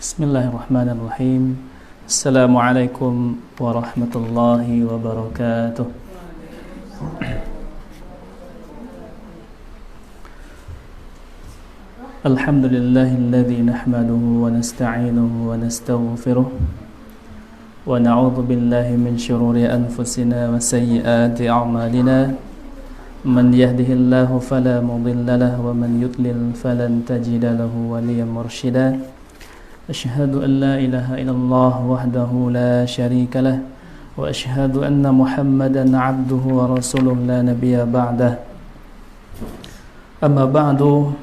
Bismillahirrahmanirrahim. Assalamualaikum warahmatullahi wabarakatuh. Alhamdulillahilladzi nahmaduhu wa nasta'inuhu wa nastaghfiruh wa na'udzu billahi min shururi anfusina wa sayyiati a'malina. Man yahdihillahu fala mudilla lahu wa man yudlil falan tajida lahu waliyyan mursyida. Asyhadu an la ilaha illallah wahdahu la syarika lah wa asyhadu anna Muhammadan 'abduhu wa rasuluh la nabiyya ba'dah. Amma ba'du.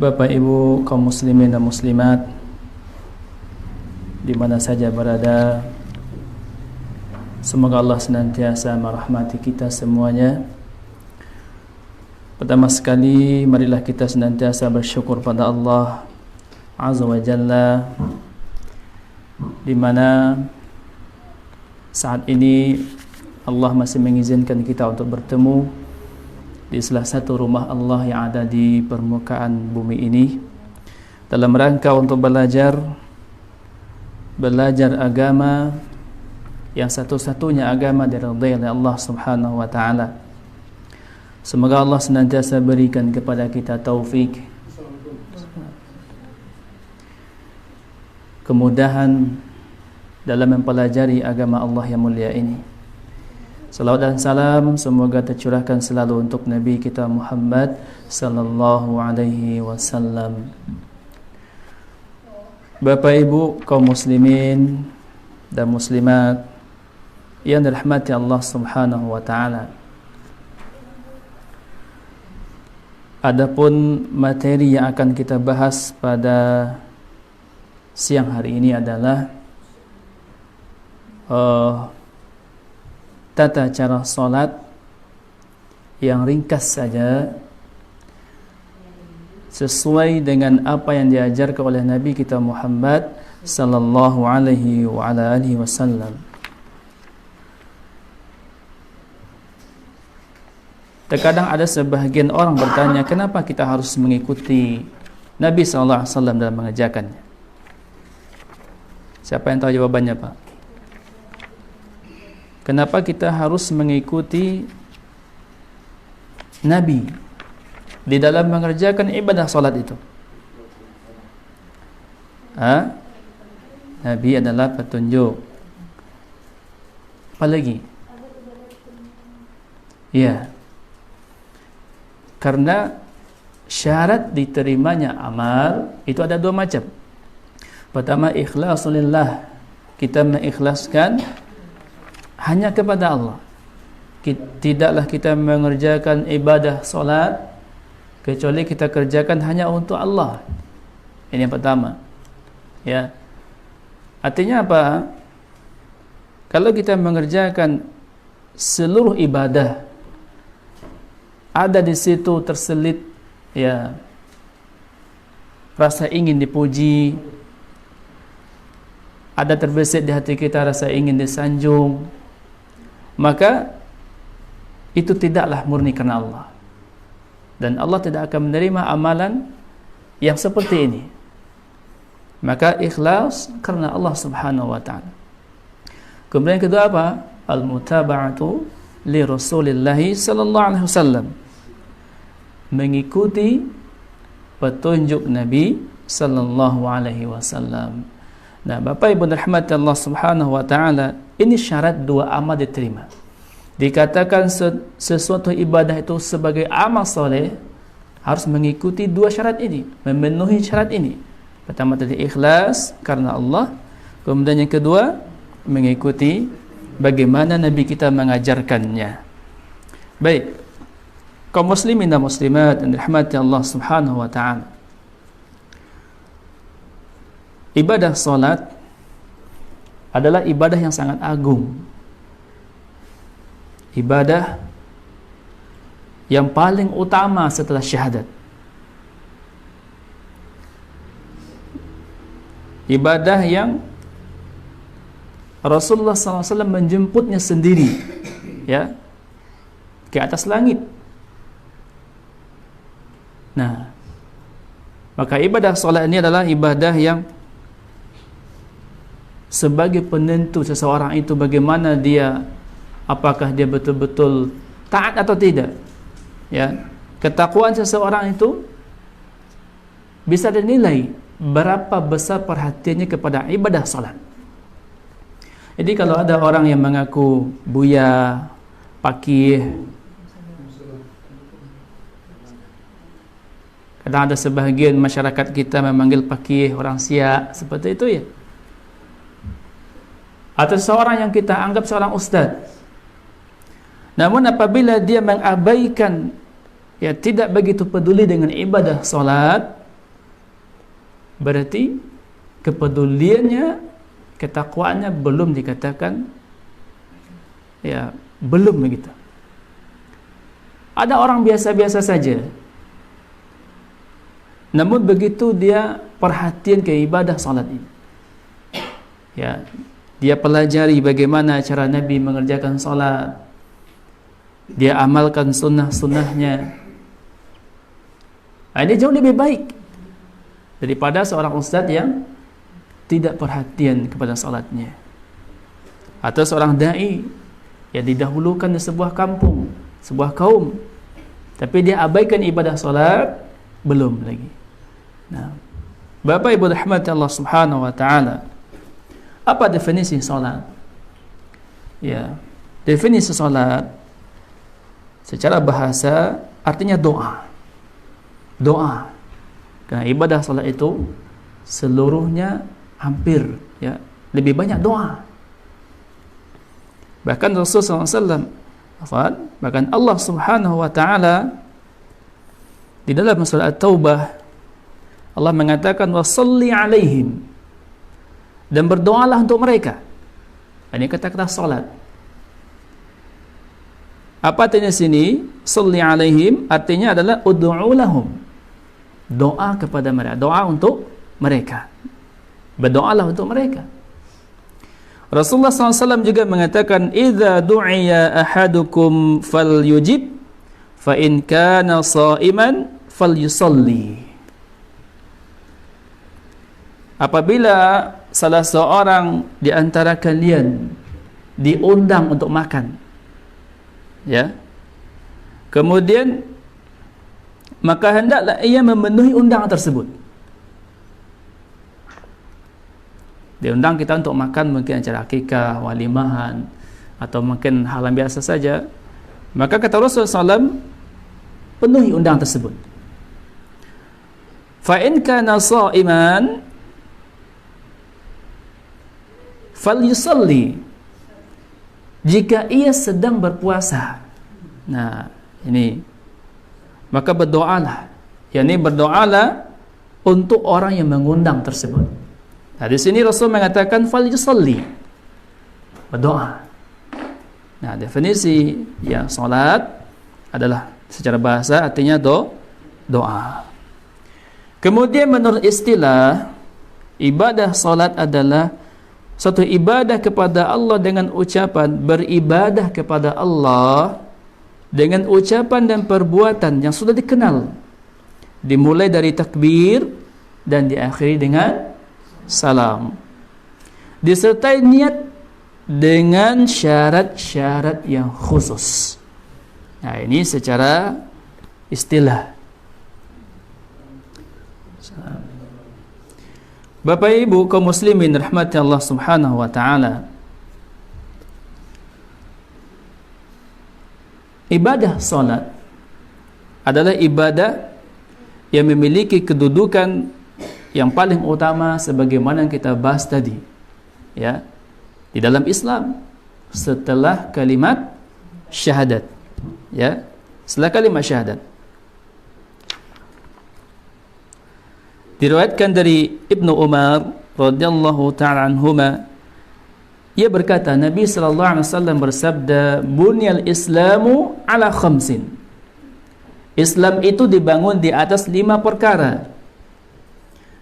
Bapak Ibu kaum muslimin dan muslimat di mana saja berada, semoga Allah senantiasa merahmati kita semuanya. Pertama sekali, marilah kita senantiasa bersyukur pada Allah Azza wa Jalla, di mana saat ini Allah masih mengizinkan kita untuk bertemu di salah satu rumah Allah yang ada di permukaan bumi ini, dalam rangka untuk belajar agama yang satu-satunya agama diridhai oleh Allah Subhanahu wa taala. Semoga Allah senantiasa berikan kepada kita taufik, kemudahan dalam mempelajari agama Allah yang mulia ini. Salawat dan salam semoga tercurahkan selalu untuk Nabi kita Muhammad sallallahu alaihi wasallam. Bapak Ibu kaum muslimin dan muslimat yang dirahmati Allah Subhanahu wa taala. Adapun materi yang akan kita bahas pada siang hari ini adalah tata cara solat yang ringkas saja, sesuai dengan apa yang diajarkan oleh Nabi kita Muhammad sallallahu alaihi wa ala alihi wasallam. Terkadang ada sebahagian orang bertanya, kenapa kita harus mengikuti Nabi sallallahu alaihi wasallam dalam mengajarkannya? Siapa yang tahu jawabannya, Pak? Kenapa kita harus mengikuti Nabi di dalam mengerjakan ibadah salat itu? Nabi adalah petunjuk. Apa lagi? Ya, karena syarat diterimanya amal itu ada dua macam. Pertama, ikhlasulillah, kita mengikhlaskan hanya kepada Allah. Tidaklah kita mengerjakan ibadah solat kecuali kita kerjakan hanya untuk Allah. Ini yang pertama. Ya. Artinya apa? Kalau kita mengerjakan seluruh ibadah, ada di situ terselit ya rasa ingin dipuji, ada terbesit di hati kita rasa ingin disanjung, maka itu tidaklah murni karena Allah, dan Allah tidak akan menerima amalan yang seperti ini. Maka ikhlas karena Allah Subhanahu wa ta'ala. Kemudian yang kedua apa? Al-mutaba'atu li Rasulillahi sallallahu alaihi wasallam, mengikuti petunjuk Nabi sallallahu alaihi wasallam. Nah, Bapak Ibu rahmati Allah Subhanahu wa taala, ini syarat dua amal diterima. Dikatakan sesuatu ibadah itu sebagai amal soleh harus mengikuti dua syarat ini, memenuhi syarat ini. Pertama tadi ikhlas karena Allah, kemudian yang kedua mengikuti bagaimana Nabi kita mengajarkannya. Baik, kaum muslimin dan muslimat yang dirahmati Allah Subhanahu wa taala, ibadah salat adalah ibadah yang sangat agung. Ibadah yang paling utama setelah syahadat. Ibadah yang Rasulullah SAW menjemputnya sendiri, ya, ke atas langit. Nah, maka ibadah salat ini adalah ibadah yang sebagai penentu seseorang itu bagaimana dia, apakah dia betul-betul taat atau tidak. Ya, ketakwaan seseorang itu bisa dinilai berapa besar perhatiannya kepada ibadah salat. Jadi kalau ada orang yang mengaku buya, pakih, kadang ada sebahagian masyarakat kita memanggil pakih orang Siak, seperti itu ya. Atau seorang yang kita anggap seorang ustaz, namun apabila dia mengabaikan, ya tidak begitu peduli dengan ibadah salat, berarti kepeduliannya, ketakwaannya belum dikatakan, ya belum begitu. Ada orang biasa-biasa saja, namun begitu dia perhatian ke ibadah salat ini, ya dia pelajari bagaimana cara Nabi mengerjakan salat, dia amalkan sunnah-sunnahnya. Ini jauh lebih baik daripada seorang ustaz yang tidak perhatian kepada salatnya, atau seorang da'i yang didahulukan di sebuah kampung, sebuah kaum, tapi dia abaikan ibadah salat, belum lagi. Nah, Bapak Ibu rahmati Allah Subhanahu wa taala, apa definisi salat? Ya, definisi salat secara bahasa artinya doa. Doa. Karena ibadah salat itu seluruhnya hampir, ya, lebih banyak doa. Bahkan Rasulullah SAW, bahkan Allah Subhanahu wa taala di dalam surah At-Taubah, Allah mengatakan wasalli alaihim, dan berdoalah untuk mereka. Ini kata-kata salat. Apa artinya sini? Salli alaihim artinya adalah ud'u lahum, doa kepada mereka, doa untuk mereka, berdoalah untuk mereka. Rasulullah SAW juga mengatakan idza du'iya ahadukum falyujib fa in kana sha'iman falyusalli. Apabila salah seorang di antara kalian diundang untuk makan, ya, kemudian maka hendaklah ia memenuhi undangan tersebut. Diundang kita untuk makan, mungkin acara akikah, walimahan, atau mungkin hal yang biasa saja, maka kata Rasulullah SAW, penuhi undangan tersebut. Fa in kana sha'iman falyusalli, jika ia sedang berpuasa. Nah, ini maka berdoalah, yakni berdoalah untuk orang yang mengundang tersebut. Nah, di sini Rasul mengatakan falyusalli, berdoa. Nah, definisi yang salat adalah secara bahasa artinya doa. Kemudian menurut istilah, ibadah salat adalah suatu ibadah kepada Allah dengan ucapan, beribadah kepada Allah dengan ucapan dan perbuatan yang sudah dikenal, dimulai dari takbir dan diakhiri dengan salam, disertai niat dengan syarat-syarat yang khusus. Nah, ini secara istilah. Bapak Ibu kaum muslimin rahmati Allah Subhanahu wa taala, ibadah salat adalah ibadah yang memiliki kedudukan yang paling utama sebagaimana yang kita bahas tadi, ya, di dalam Islam setelah kalimat syahadat, ya, setelah kalimat syahadat. Diriwayatkan dari Ibnu Umar radhiyallahu ta'ala anhuma, ia berkata, Nabi sallallahu alaihi wasallam bersabda, bunyal islamu ala khamsin, Islam itu dibangun di atas 5 perkara.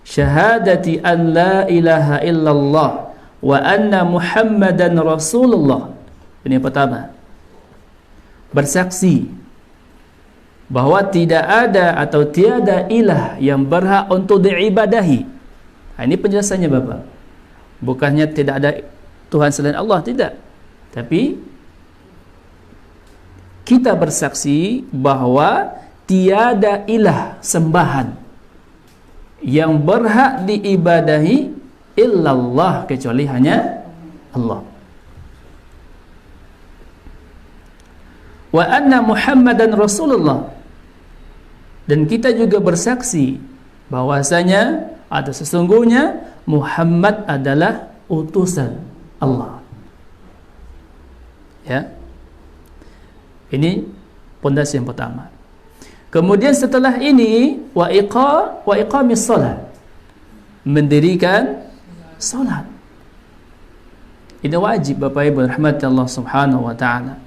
Syahadati an la ilaha illallah wa anna muhammadan rasulullah. Ini yang pertama, bersaksi bahwa tidak ada atau tiada ilah yang berhak untuk diibadahi. Ini penjelasannya Bapak. Bukannya tidak ada Tuhan selain Allah, tidak. Tapi kita bersaksi bahwa tiada ilah sembahan yang berhak diibadahi illallah, kecuali hanya Allah. Wa anna Muhammadan Rasulullah, dan kita juga bersaksi bahwasanya atau sesungguhnya Muhammad adalah utusan Allah. Ya. Ini pondasi yang pertama. Kemudian setelah ini wa iqamis salat, mendirikan salat. Ini wajib Bapak Ibu rahmati Allah Subhanahu wa taala.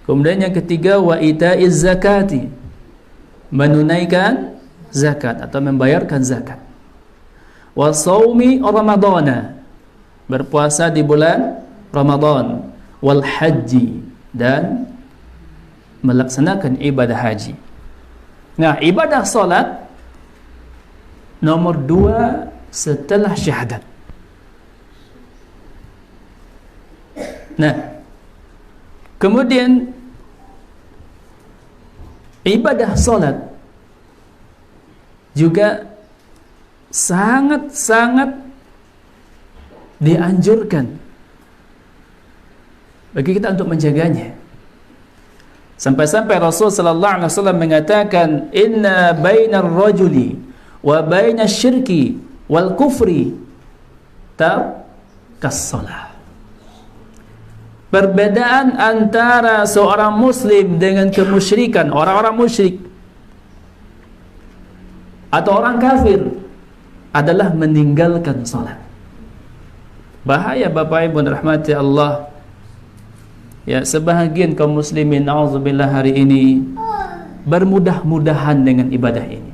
Kemudian yang ketiga wa itaiz zakati, menunaikan zakat atau membayarkan zakat. Wa shaumi ramadhana, berpuasa di bulan Ramadan. Wal haji, dan melaksanakan ibadah haji. Nah, ibadah salat nomor 2 setelah syahadat. Nah, kemudian ibadah salat juga sangat-sangat dianjurkan bagi kita untuk menjaganya. Sampai-sampai Rasul sallallahu alaihi wasallam mengatakan, inna bainar rajuli wa bainasy syirki wal kufri tarkas shalah. Perbedaan antara seorang muslim dengan kemusyrikan, orang-orang musyrik atau orang kafir, adalah meninggalkan salat. Bahaya Bapak Ibu rahmati Allah. Ya, sebahagian kaum muslimin na'udzubillah hari ini bermudah-mudahan dengan ibadah ini.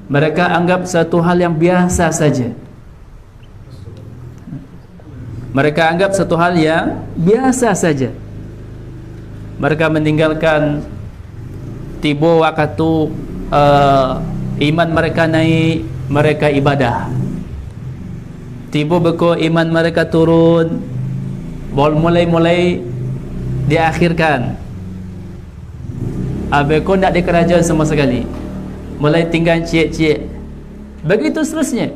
Mereka anggap satu hal yang biasa saja. Mereka anggap satu hal yang biasa saja. Mereka meninggalkan tiba waktu iman mereka naik, mereka ibadah. Tiba beko iman mereka turun, mulai diakhirkan. Abeko nak di kerajaan sama sekali, mulai tinggal cik-cik. Begitu seterusnya.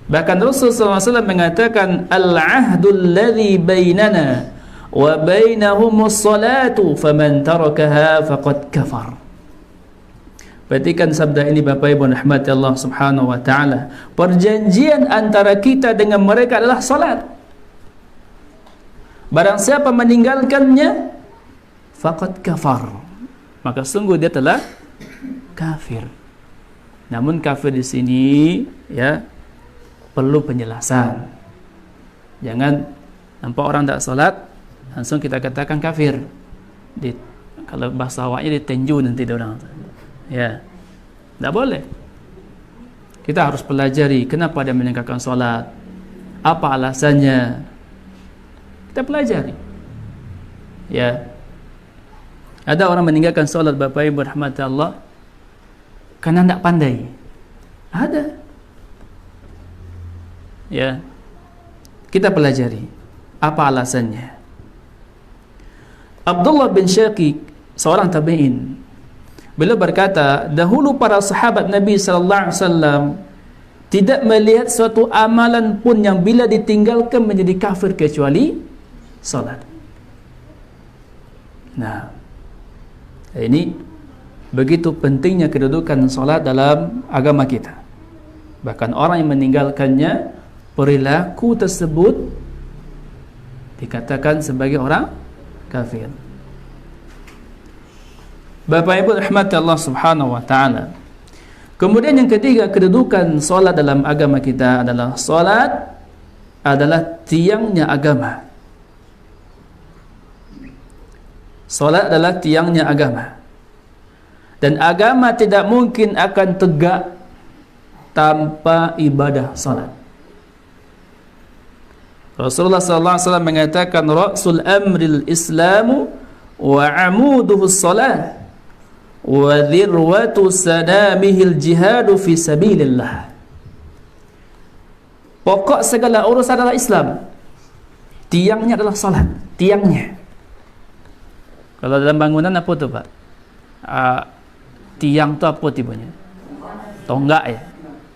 Bahkan Rasulullah SAW mengatakan, al-ahdul ladhi bainana wa bainahumus salatu faman tarakaha faqad kafar. Perhatikan sabda ini Bapak Ibu rahmati Allah Subhanahu wa taala. Perjanjian antara kita dengan mereka adalah salat. Barang siapa meninggalkannya, faqad kafar, maka sungguh dia telah kafir. Namun kafir di sini ya perlu penjelasan. Jangan nampak orang tak salat langsung kita katakan kafir. Kalau bahasa awaknya ditenju nanti dia orang. Ya, tak boleh. Kita harus pelajari kenapa dia meninggalkan solat, apa alasannya. Kita pelajari. Ya, ada orang meninggalkan solat Bapak Ibu rahmati Allah karena tak pandai. Ada. Ya, kita pelajari apa alasannya. Abdullah bin Syaqiq, seorang tabi'in, beliau berkata, dahulu para sahabat Nabi sallallahu alaihi wasallam tidak melihat suatu amalan pun yang bila ditinggalkan menjadi kafir kecuali salat. Nah, ini begitu pentingnya kedudukan salat dalam agama kita. Bahkan orang yang meninggalkannya, perilaku tersebut dikatakan sebagai orang kafir. Bapak Ibu rahmati Allah Subhanahu wa taala. Kemudian yang ketiga, kedudukan solat dalam agama kita adalah solat adalah tiangnya agama. Solat adalah tiangnya agama. Dan agama tidak mungkin akan tegak tanpa ibadah solat. Rasulullah sallallahu alaihi wasallam mengatakan, ra'sul amril islamu wa amuduhu salat wa dhirwatu sanamihil jihadu fi sabilillah. Pokok segala urusan adalah Islam. Tiangnya adalah salat. Tiangnya. Kalau dalam bangunan apa tu Pak? Tiang tu apa tibanya? Tonggak ya?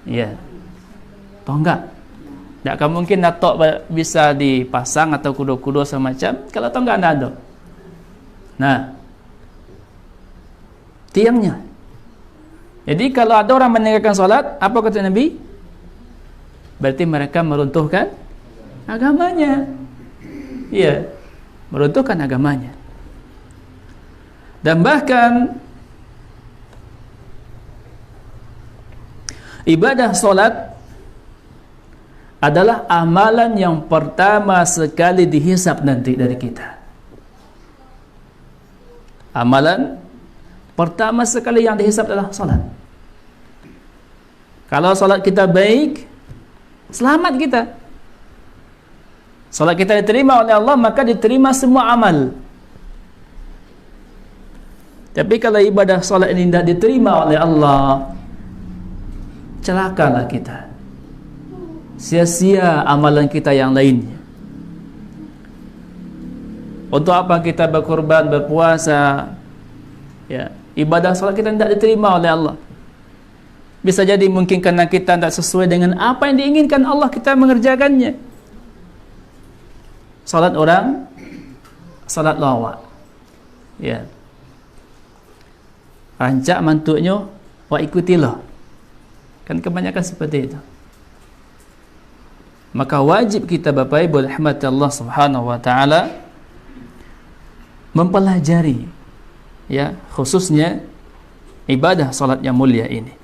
Ya. Tonggak. Tak akan mungkin datuk bisa dipasang atau kudo-kudo semacam kalau tonggak anda ada. Nah, tiangnya. Jadi kalau ada orang meninggalkan solat, apa kata Nabi? Berarti mereka meruntuhkan agamanya. Iya, meruntuhkan agamanya. Dan bahkan ibadah solat adalah amalan yang pertama sekali dihisab nanti dari kita. Amalan pertama sekali yang dihisab adalah solat. Kalau solat kita baik, selamat kita. Solat kita diterima oleh Allah, maka diterima semua amal. Tapi kalau ibadah solat ini tidak diterima oleh Allah, celakalah kita. Sia-sia amalan kita yang lainnya. Untuk apa kita berkorban, berpuasa? Ya, ibadah solat kita tidak diterima oleh Allah. Bisa jadi mungkin karena kita tidak sesuai dengan apa yang diinginkan Allah, kita mengerjakannya. Salat orang, salat lawak. Ya. Rancak mantuknya, wak ikutilah. Kan kebanyakan seperti itu. Maka wajib kita Bapak Ibu rahmati Allah Subhanahu wa taala mempelajari, ya, khususnya ibadah salat yang mulia ini.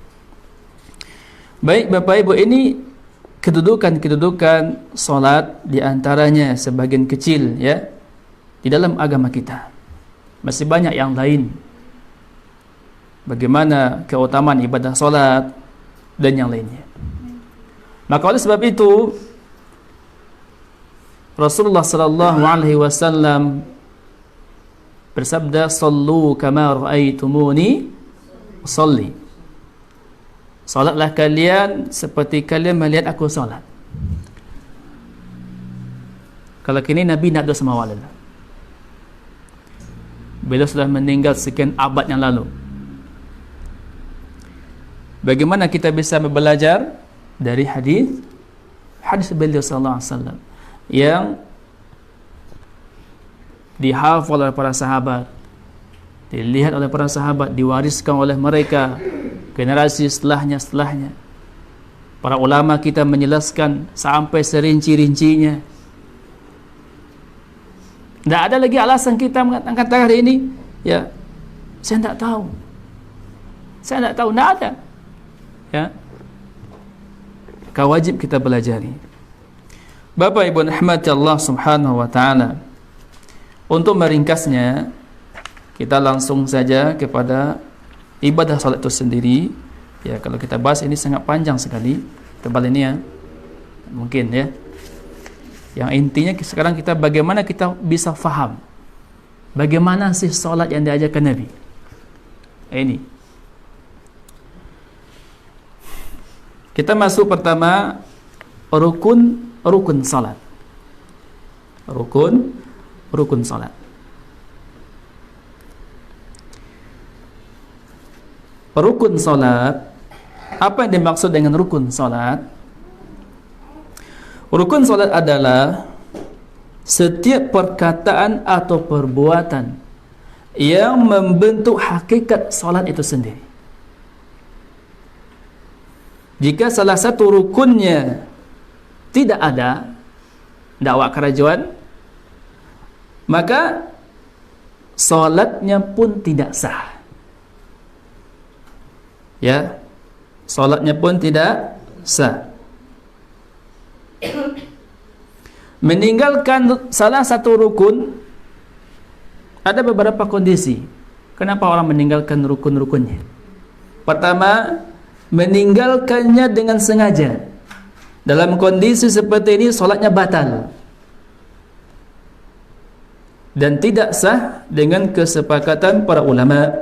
Baik Bapak Ibu, ini kedudukan salat di antaranya sebagian kecil, ya, di dalam agama kita. Masih banyak yang lain. Bagaimana keutamaan ibadah salat dan yang lainnya. Maka oleh sebab itu Rasulullah sallallahu alaihi wasallam bersabda, "Shallu kama ra'aitumuni usalli." Salatlah kalian seperti kalian melihat aku salat. Kalau kini Nabi nak doa sama walid. Beliau sudah meninggal sekian abad yang lalu. Bagaimana kita bisa belajar dari hadis beliau sallallahu alaihi wasallam yang dihafal oleh para sahabat, dilihat oleh para sahabat, diwariskan oleh mereka generasi setelahnya. Para ulama kita menjelaskan sampai serinci-rincinya. Tidak ada lagi alasan kita mengatakan hari ini, ya, saya tidak tahu, tidak ada, ya. Maka wajib kita pelajari. Bapak Ibu rahmati Allah Subhanahu wa taala. Untuk meringkasnya, kita langsung saja kepada ibadah salat itu sendiri. Ya, kalau kita bahas ini sangat panjang sekali, tebal ini ya. Mungkin ya. Yang intinya sekarang kita bagaimana kita bisa faham bagaimana sih salat yang diajarkan Nabi. Ini. Kita masuk pertama rukun salat. Rukun salat. Rukun salat, apa yang dimaksud dengan rukun salat? Rukun salat adalah setiap perkataan atau perbuatan yang membentuk hakikat salat itu sendiri. Jika salah satu rukunnya tidak ada, dakwah kerajuan, maka salatnya pun tidak sah. Ya, salatnya pun tidak sah. Meninggalkan salah satu rukun, ada beberapa kondisi kenapa orang meninggalkan rukun-rukunnya. Pertama, meninggalkannya dengan sengaja. Dalam kondisi seperti ini salatnya batal dan tidak sah dengan kesepakatan para ulama.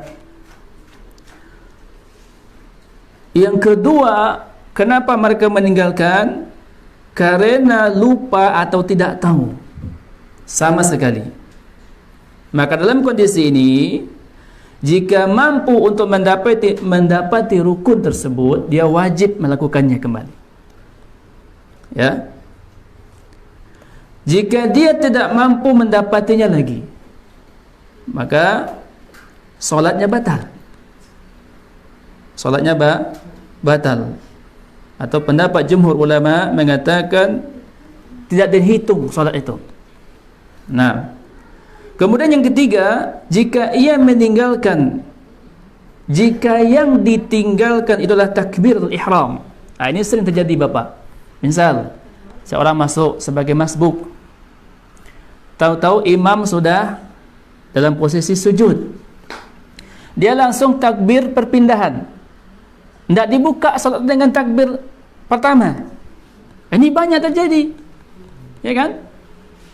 Yang kedua, kenapa mereka meninggalkan? karena lupa atau tidak tahu sama sekali. Maka dalam kondisi ini, jika mampu untuk mendapati rukun tersebut, dia wajib melakukannya kembali. Ya. Jika dia tidak mampu mendapatinya lagi, maka solatnya batal. Solatnya batal. Atau pendapat jumhur ulama mengatakan tidak dihitung solat itu. Nah, kemudian yang ketiga, jika ia meninggalkan, jika yang ditinggalkan itulah takbiratul ihram. Nah, ini sering terjadi Bapak. Misal, seorang masuk sebagai masbuk, tahu-tahu imam sudah dalam posisi sujud, dia langsung takbir perpindahan, tidak dibuka salat dengan takbir pertama. Ini banyak terjadi, ya kan?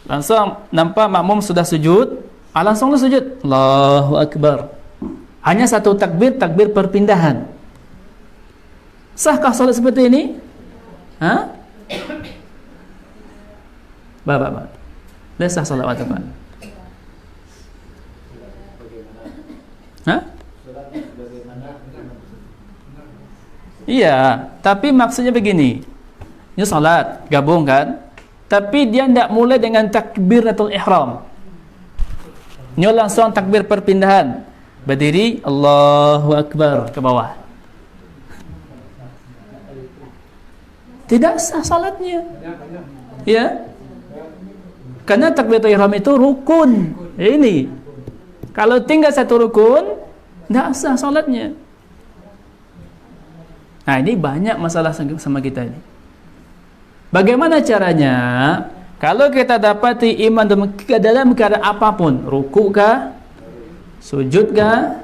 Langsung nampak makmum sudah sujud, langsung sujud, Allahu Akbar. Hanya satu takbir, takbir perpindahan. Sahkah salat seperti ini? Hah? Bapak, sah salat waktu Pak? Hah? Iya, tapi maksudnya begini. Ini salat, gabung kan? Tapi dia tidak mulai dengan takbiratul ihram. Ini langsung takbir perpindahan. Berdiri, Allahu Akbar ke bawah. Tidak sah salatnya. Ya. Karena takbiratul ihram itu rukun. Ini. Kalau tinggal satu rukun, tidak sah salatnya. Nah, ini banyak masalah sama kita ini. Bagaimana caranya? Kalau kita dapati iman dalam keadaan apapun, ruku kah, sujud kah,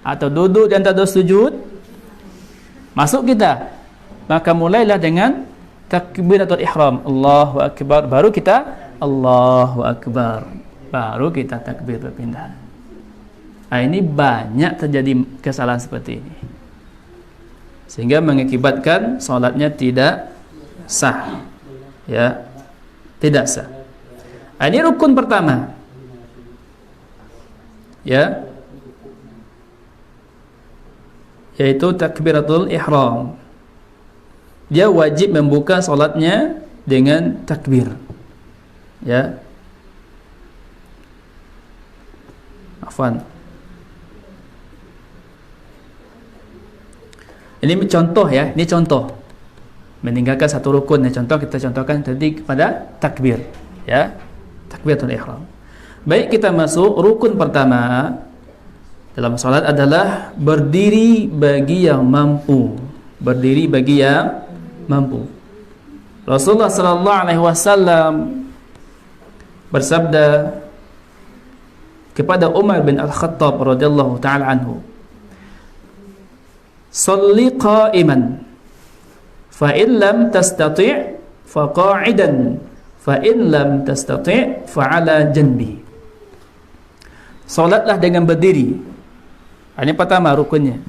atau duduk dan tak ada sujud, masuk kita, maka mulailah dengan takbiratul ihram, Allahu Akbar, baru kita Allahu Akbar, baru kita takbir berpindah. Nah, ini banyak terjadi kesalahan seperti ini, sehingga mengakibatkan salatnya tidak sah, ya, tidak sah. Nah, ini rukun pertama, ya, yaitu takbiratul ihram. Dia wajib membuka salatnya dengan takbir, ya. Afwan. Ini contoh ya, ini contoh. Meninggalkan satu rukun, ya, contoh kita contohkan tadi kepada takbir, ya. Takbiratul ihram. Baik, kita masuk rukun pertama dalam salat adalah berdiri bagi yang mampu. Berdiri bagi yang mampu. Rasulullah sallallahu alaihi wasallam bersabda kepada Umar bin Al-Khattab radhiyallahu taala anhu, "Shalli qa'iman, fa in lam tastati' fa qa'idan, fa in lam tastati' fa 'ala janbi." Salatlah dengan berdiri. Ini pertama rukunnya.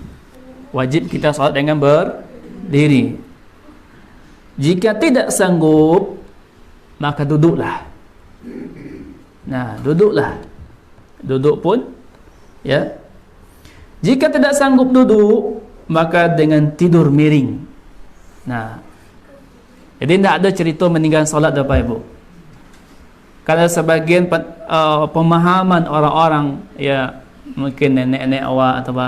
Wajib kita salat dengan berdiri. Jika tidak sanggup, maka duduklah. Nah, duduklah. Duduk pun, ya. Jika tidak sanggup duduk, maka dengan tidur miring. Nah, jadi tidak ada cerita meninggalkan salat, Bapak Ibu. Karena sebagian pemahaman orang-orang, ya, mungkin nenek-nenek awak atau apa,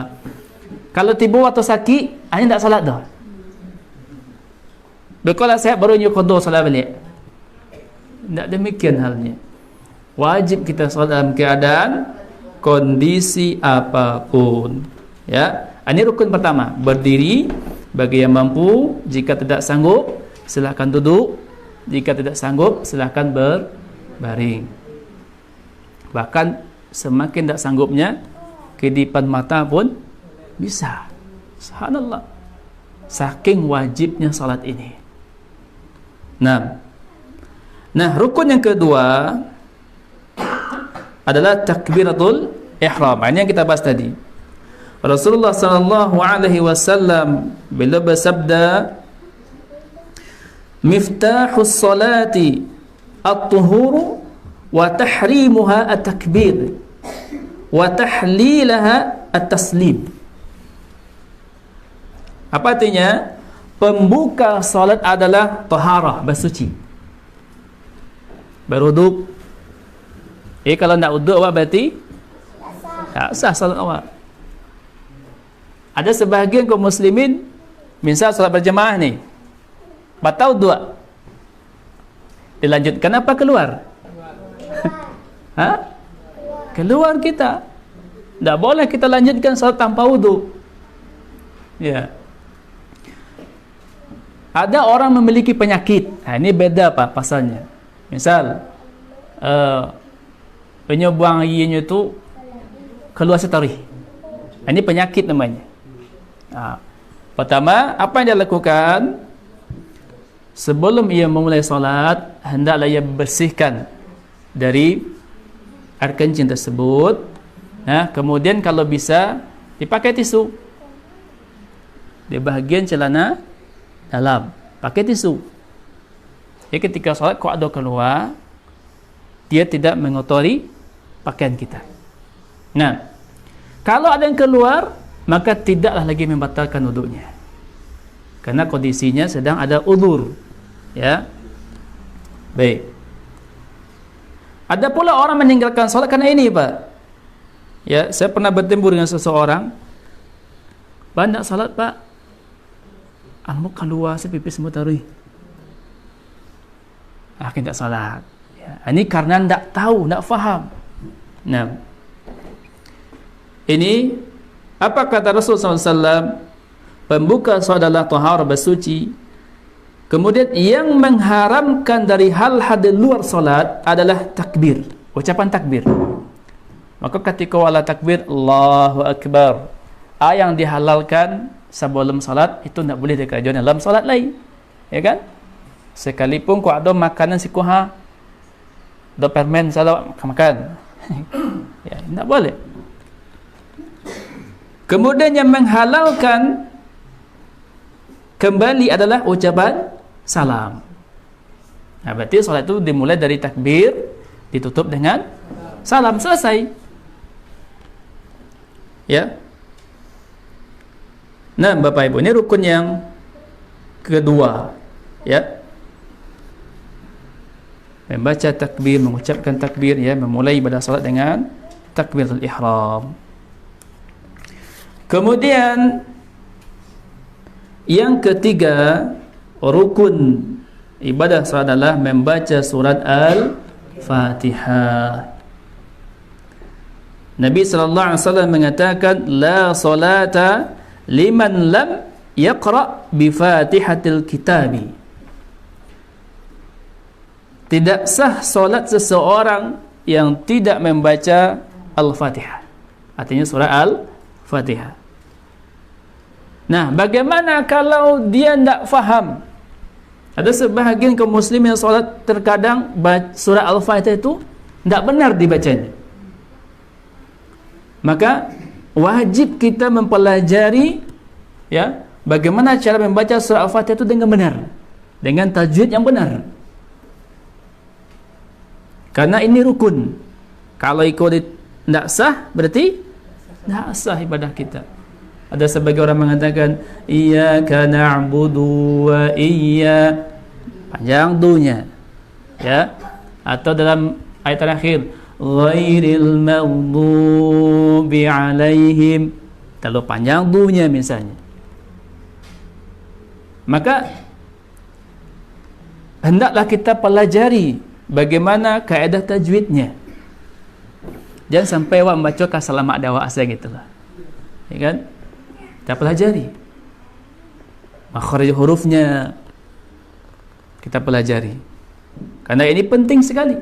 kalau tiba atau sakit, hanya tidak salat dah. Kalau sehat baru nyukodoh salat balik. Tidak demikian halnya. Wajib kita salat dalam keadaan kondisi apapun, ya. Ini rukun pertama, berdiri bagi yang mampu. Jika tidak sanggup, silakan duduk. Jika tidak sanggup, silakan berbaring. Bahkan semakin tidak sanggupnya, kedipan mata pun bisa. Subhanallah. Saking wajibnya salat ini. Nah, rukun yang kedua adalah takbiratul ihram. Ini yang kita bahas tadi. Rasulullah sallallahu alaihi wasallam bila bersabda, miftahus salati at-tuhuru wa tahrimuha at-takbir wa tahlilaha at-taslim. Apa artinya? Pembuka salat adalah taharah, bersuci, berwuduk. Kalau nak wuduk awak berarti tak sah salat awak. Ada sebahagian kaum muslimin, misal salat berjemaah ni, batal wuduk, dilanjutkan apa? Keluar. Keluar kita. Tak boleh kita lanjutkan salat tanpa wuduk. Ya. Ada orang memiliki penyakit. Ini beda apa pasalnya. Misal penyumbang ianya tu keluar setarikh. Ini penyakit namanya. Pertama, apa yang dia lakukan? Sebelum ia memulai solat, hendaklah ia bersihkan dari air kencing tersebut. Kemudian kalau bisa dipakai tisu di bahagian celana dalam, pakai tisu. Jadi ketika solat kau ada keluar, dia tidak mengotori pakaian kita. Nah, kalau ada yang keluar, maka tidaklah lagi membatalkan wuduknya, karena kondisinya sedang ada uzur. Ya, baik. Ada pula orang meninggalkan solat karena ini, Pak. Ya, saya pernah bertemu dengan seseorang, Pak, nak solat, Pak. Almuk keluar, saya pipis semua taruh. Akhirnya tak salat. Ya, ini karena tak tahu, tak faham. Nah, ini apa kata Rasulullah SAW? Pembuka solat adalah tahar, bersuci. Kemudian yang mengharamkan dari hal-hal di luar solat adalah takbir, ucapan takbir. Maka ketika wala takbir, Allahu Akbar, yang dihalalkan sebelum salat itu tak boleh dikerjakan dalam salat lain, ya kan? Sekalipun kau ada makanan sikuha, ada permen salat makan, ya, tak boleh. Kemudian yang menghalalkan kembali adalah ucapan salam. Berarti salat itu dimulai dari takbir, ditutup dengan salam, selesai. Ya. Nah, Bapak Ibu, ini rukun yang kedua, ya. Membaca takbir, mengucapkan takbir, ya, memulai ibadah salat dengan takbiratul ihram. Kemudian yang ketiga, rukun ibadah salat adalah membaca surat Al-Fatihah. Nabi sallallahu alaihi wasallam mengatakan, la salata liman lam yaqra bi Fatihatil Kitabi. Tidak sah solat seseorang yang tidak membaca Al-Fatihah. Artinya surah Al-Fatihah. Nah, bagaimana kalau dia tidak faham? Ada sebahagian kaum muslim yang solat terkadang surah Al-Fatihah itu tidak benar dibacanya. Maka wajib kita mempelajari, ya, bagaimana cara membaca surah Al-Fatihah itu dengan benar, dengan tajwid yang benar. Karena ini rukun. Kalau ikut tidak sah, berarti tidak sah ibadah kita. Ada sebagai orang mengatakan iyyaka na'budu wa panjang dunya, ya, atau dalam ayat terakhir ghairil maghdubi alaihim, terlalu panjang dunya misalnya. Maka hendaklah kita pelajari bagaimana kaedah tajwidnya. Jangan sampai awak membaca kasalamak dawa asal gitulah, ya kan? Kita pelajari makhraj hurufnya, kita pelajari, karena ini penting sekali.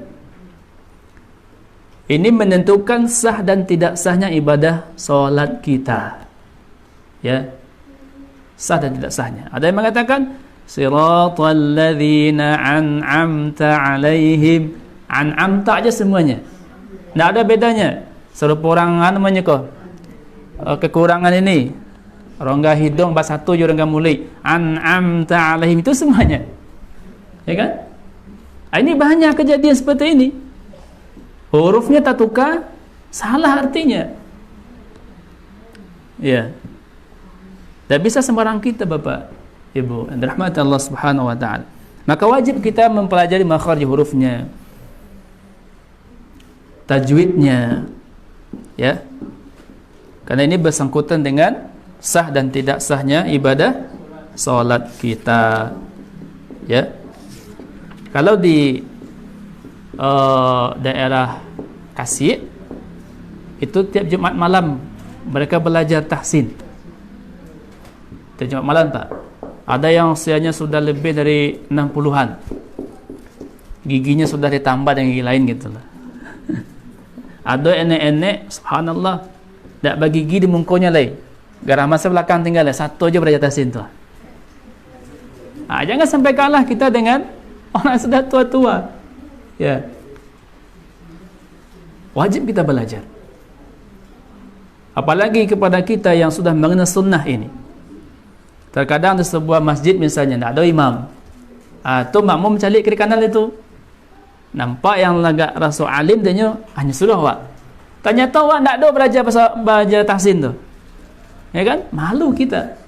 Ini menentukan sah dan tidak sahnya ibadah solat kita, ya, sah dan tidak sahnya. Ada yang mengatakan siratal ladzina an'amta alaihim, an'amta aja semuanya, tidak ada bedanya. Serupa orang namanya kekurangan ini, rongga hidung bas satu je rongga mulut, an'amta alaihim, itu semuanya. Ya kan? Ini banyak kejadian seperti ini. Hurufnya tak tukar, salah artinya. Ya. Tak bisa sembarang kita, Bapak, Ibu, rahmat Allah Subhanahu wa taala. Maka wajib kita mempelajari makhraj hurufnya, tajwidnya, ya. Karena ini bersangkutan dengan sah dan tidak sahnya ibadah salat kita. Ya. Kalau di daerah Tasik itu tiap Jumat malam mereka belajar tahsin. Tiap Jumat malam tak? Ada yang usianya sudah lebih dari 60-an. Giginya sudah ditambah dengan gigi lain gitu lah. Ada enek-enek, subhanallah, tak bagi gigi di mungkonya lagi. Garah masa belakang tinggal lah, satu aja belajar tahsin tu. Jangan sampai kalah kita dengan orang sudah tua-tua. Ya. Wajib kita belajar. Apalagi kepada kita yang sudah mengenal sunnah ini. Terkadang di sebuah masjid misalnya tak ada imam. Tu makmum calik kiri kanan itu. Nampak yang agak rasa alim dia hanya suruh awak. Ternyata awak tak ada belajar tahsin tu. Ya kan? Malu kita.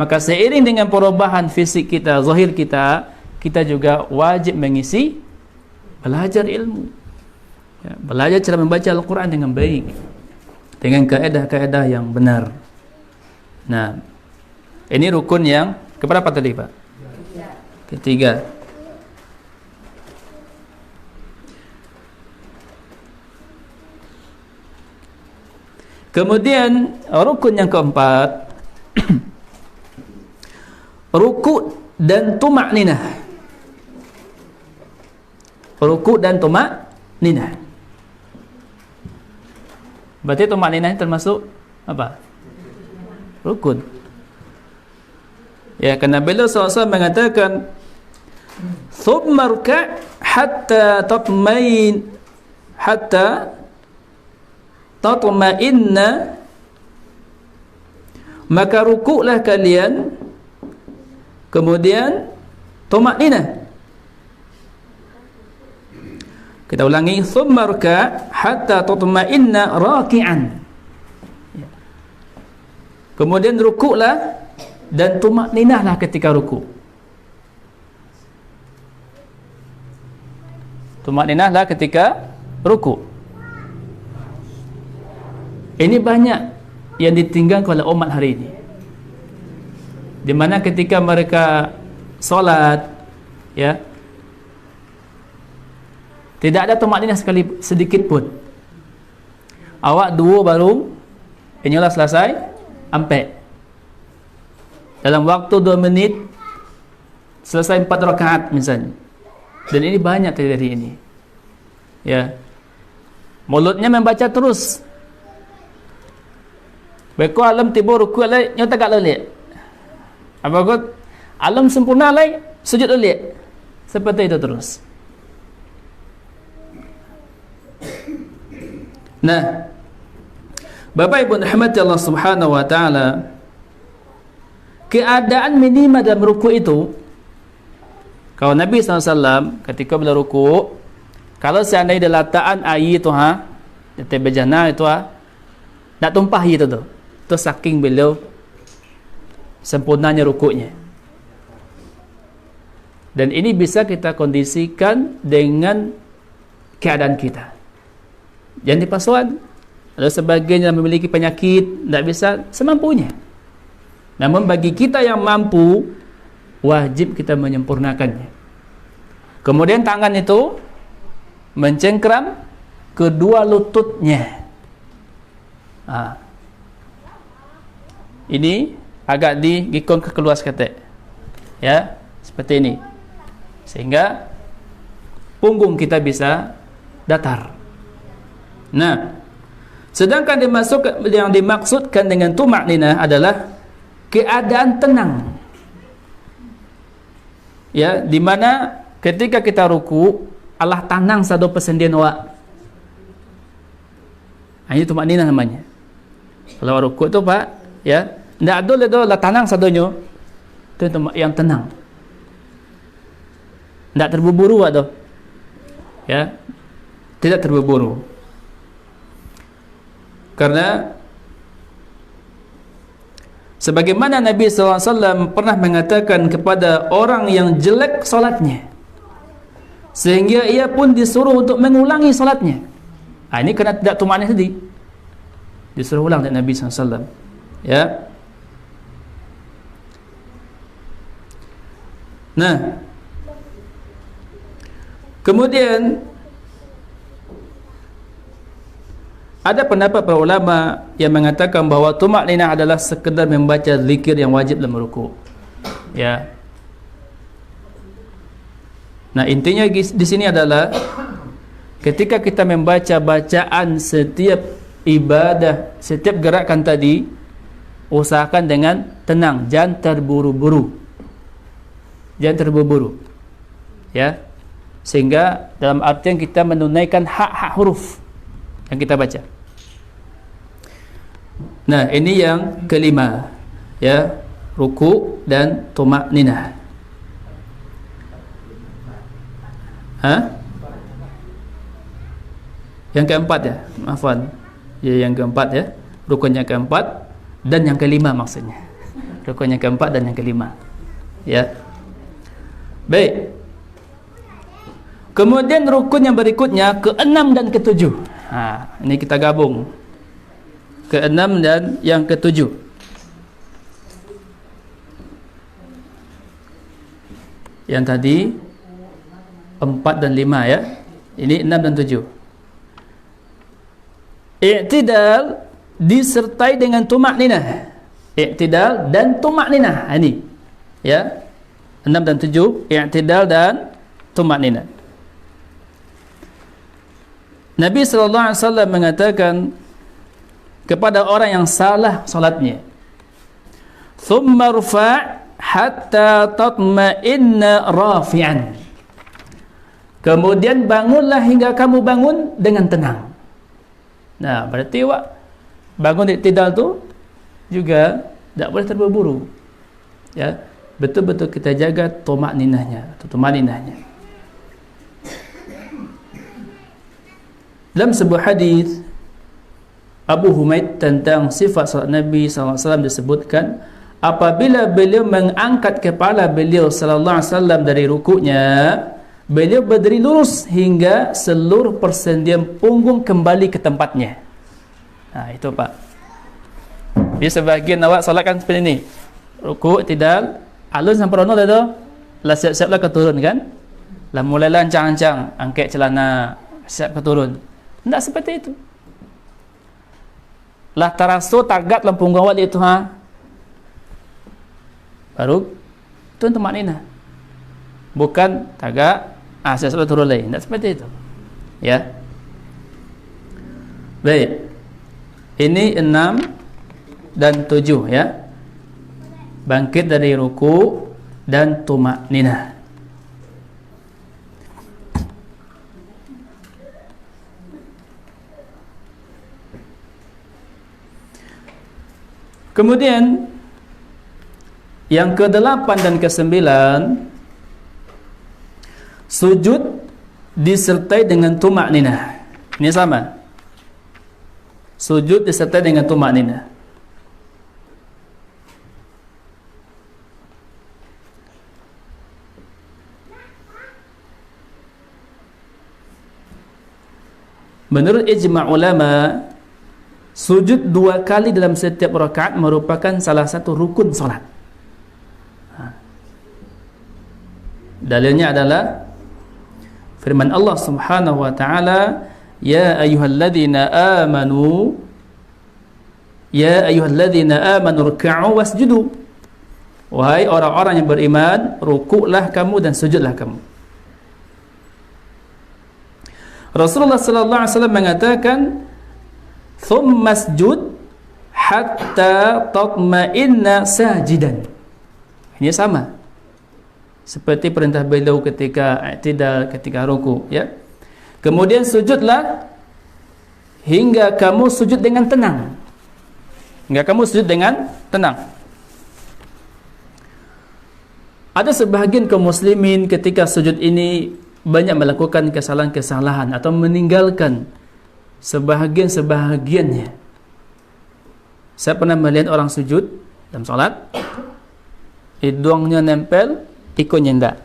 Maka seiring dengan perubahan fisik kita, zahir kita, kita juga wajib mengisi belajar ilmu. Ya, belajar cara membaca Al-Quran dengan baik, dengan kaedah-kaedah yang benar. Nah, ini rukun yang keberapa tadi, Pak? Ketiga. Kemudian rukun yang keempat, ruku' dan tumakninah. Ruku' dan tumakninah. Berarti tumakninah termasuk apa? Rukun. Ya, karena beliau SAW mengatakan, "Thumma rka' hatta tatma'inna," maka rukuklah kalian, kemudian tumakninah. Kita ulangi, "Thumma rka' hatta tatma'inna raki'an." Kemudian rukuklah dan tumakninahlah ketika rukuk. Tumakninahlah ketika rukuk. Ini banyak yang ditinggalkan oleh umat hari ini. Di mana ketika mereka solat, ya, tidak ada tumakninah sekali sedikit pun. Awak dua baru inyalah selesai, ampe. Dalam waktu 2 menit selesai 4 rakaat misalnya. Dan ini banyak terjadi ini. Ya. Mulutnya membaca terus. Beko alam tiba rukuk lai nyata kat lelek. Apa kot? Alam sempurna lai sujud lelek. Seperti itu terus. Nah, Bapak Ibu rahmati Allah Subhanahu wa taala, keadaan minimal dalam rukuk itu, kalau Nabi SAW ketika beliau rukuk, kalau seandainya letakkan air itu di bejana itu tak tumpah itu tu. Itu saking beliau sempurnanya rukuknya. Dan ini bisa kita kondisikan dengan keadaan kita. Jangan dipasuan. Ada sebagian yang memiliki penyakit, tidak bisa semampunya. Namun bagi kita yang mampu, wajib kita menyempurnakannya. Kemudian tangan itu mencengkram kedua lututnya. Ini agak digikon ke keluar seketik. Ya, seperti ini. Sehingga punggung kita bisa datar. Nah, sedangkan yang dimaksudkan dengan tumakninah adalah keadaan tenang. Ya, di mana ketika kita ruku, Allah tenang satu persendian awak. Ini tumakninah namanya. Kalau ruku tu Pak, ya, ndak ada le do la tenang sadonya. Itu yang tenang. tidak terburu-buru atau ya, tidak terburu-buru. Karena sebagaimana Nabi SAW pernah mengatakan kepada orang yang jelek solatnya, sehingga ia pun disuruh untuk mengulangi solatnya. Ini kena tidak tumakninah tadi, disuruh ulang oleh Nabi SAW. Ya. Nah, kemudian ada pendapat para ulama yang mengatakan bahawa tumakninah adalah sekedar membaca zikir yang wajib dalam rukuk. Ya. Nah, intinya di sini adalah ketika kita membaca bacaan setiap ibadah, setiap gerakan tadi, usahakan dengan tenang, jangan terburu-buru. Jangan terburu-buru. Ya. Sehingga dalam artian kita menunaikan hak-hak huruf yang kita baca. Nah, ini yang kelima, ya, ruku' dan tumakninah. Yang keempat ya, maafan. Ya, yang keempat ya, rukun yang keempat dan yang kelima maksudnya. Rukun yang keempat dan yang kelima. Ya. Baik. Kemudian rukun yang berikutnya ke-6 dan ke-7. Ini kita gabung. Ke-6 dan yang ke-7. Yang tadi 4 dan 5 ya. Ini 6 dan 7. I'tidal disertai dengan tumakninah. I'tidal dan tumakninah. Ini ya. 6 dan 7, i'tidal dan tumakninah. Nabi SAW mengatakan kepada orang yang salah salatnya, thumma rfa' hatta tatma'inna rafi'an. Kemudian bangunlah hingga kamu bangun dengan tenang. Nah, berarti bangun i'tidal tu juga tak boleh terburu-buru. Ya, betul-betul kita jaga tumakninahnya atau tumakninahnya. Dalam sebuah hadis Abu Humaid tentang sifat salat Nabi SAW disebutkan, apabila beliau mengangkat kepala beliau SAW dari rukuknya, beliau berdiri lurus hingga seluruh persendian punggung kembali ke tempatnya. Nah, itu Pak. Di sebahagian awak salat kan seperti ini, rukuk, tidal, alun sampai rono dah tu, lah siap-siap lah keturun kan, lah mulailah ancang-ancang angkat celana, siap keturun. Tidak seperti itu. Lah tarasu tagat dalam punggung awak itu baru tu tumakninah. Bukan tagak siap-siap turun lagi. Tidak seperti itu. Ya. Baik. Ini 6 dan 7 ya. Bangkit dari ruku dan tumakninah. Kemudian yang ke-8 dan ke-9, sujud disertai dengan tumakninah. Ini sama. Sujud disertai dengan tumakninah. Menurut ijma' ulama, sujud 2 kali dalam setiap rakaat merupakan salah satu rukun salat. Dalilnya adalah firman Allah Subhanahu wa taala, ya ayyuhalladzina amanu ruk'u wasjudu. Wahai orang-orang yang beriman, rukuklah kamu dan sujudlah kamu. Rasulullah sallallahu alaihi wasallam mengatakan, thumma masjud hatta tatma'inna sajidan. Ini sama seperti perintah beliau ketika i'tidal, ketika ruku, ya. Kemudian sujudlah hingga kamu sujud dengan tenang. Hingga kamu sujud dengan tenang. Ada sebahagian kaum muslimin ketika sujud ini banyak melakukan kesalahan-kesalahan atau meninggalkan sebahagian-sebahagiannya. Saya pernah melihat orang sujud dalam solat, hidungnya nempel, ikutnya enggak.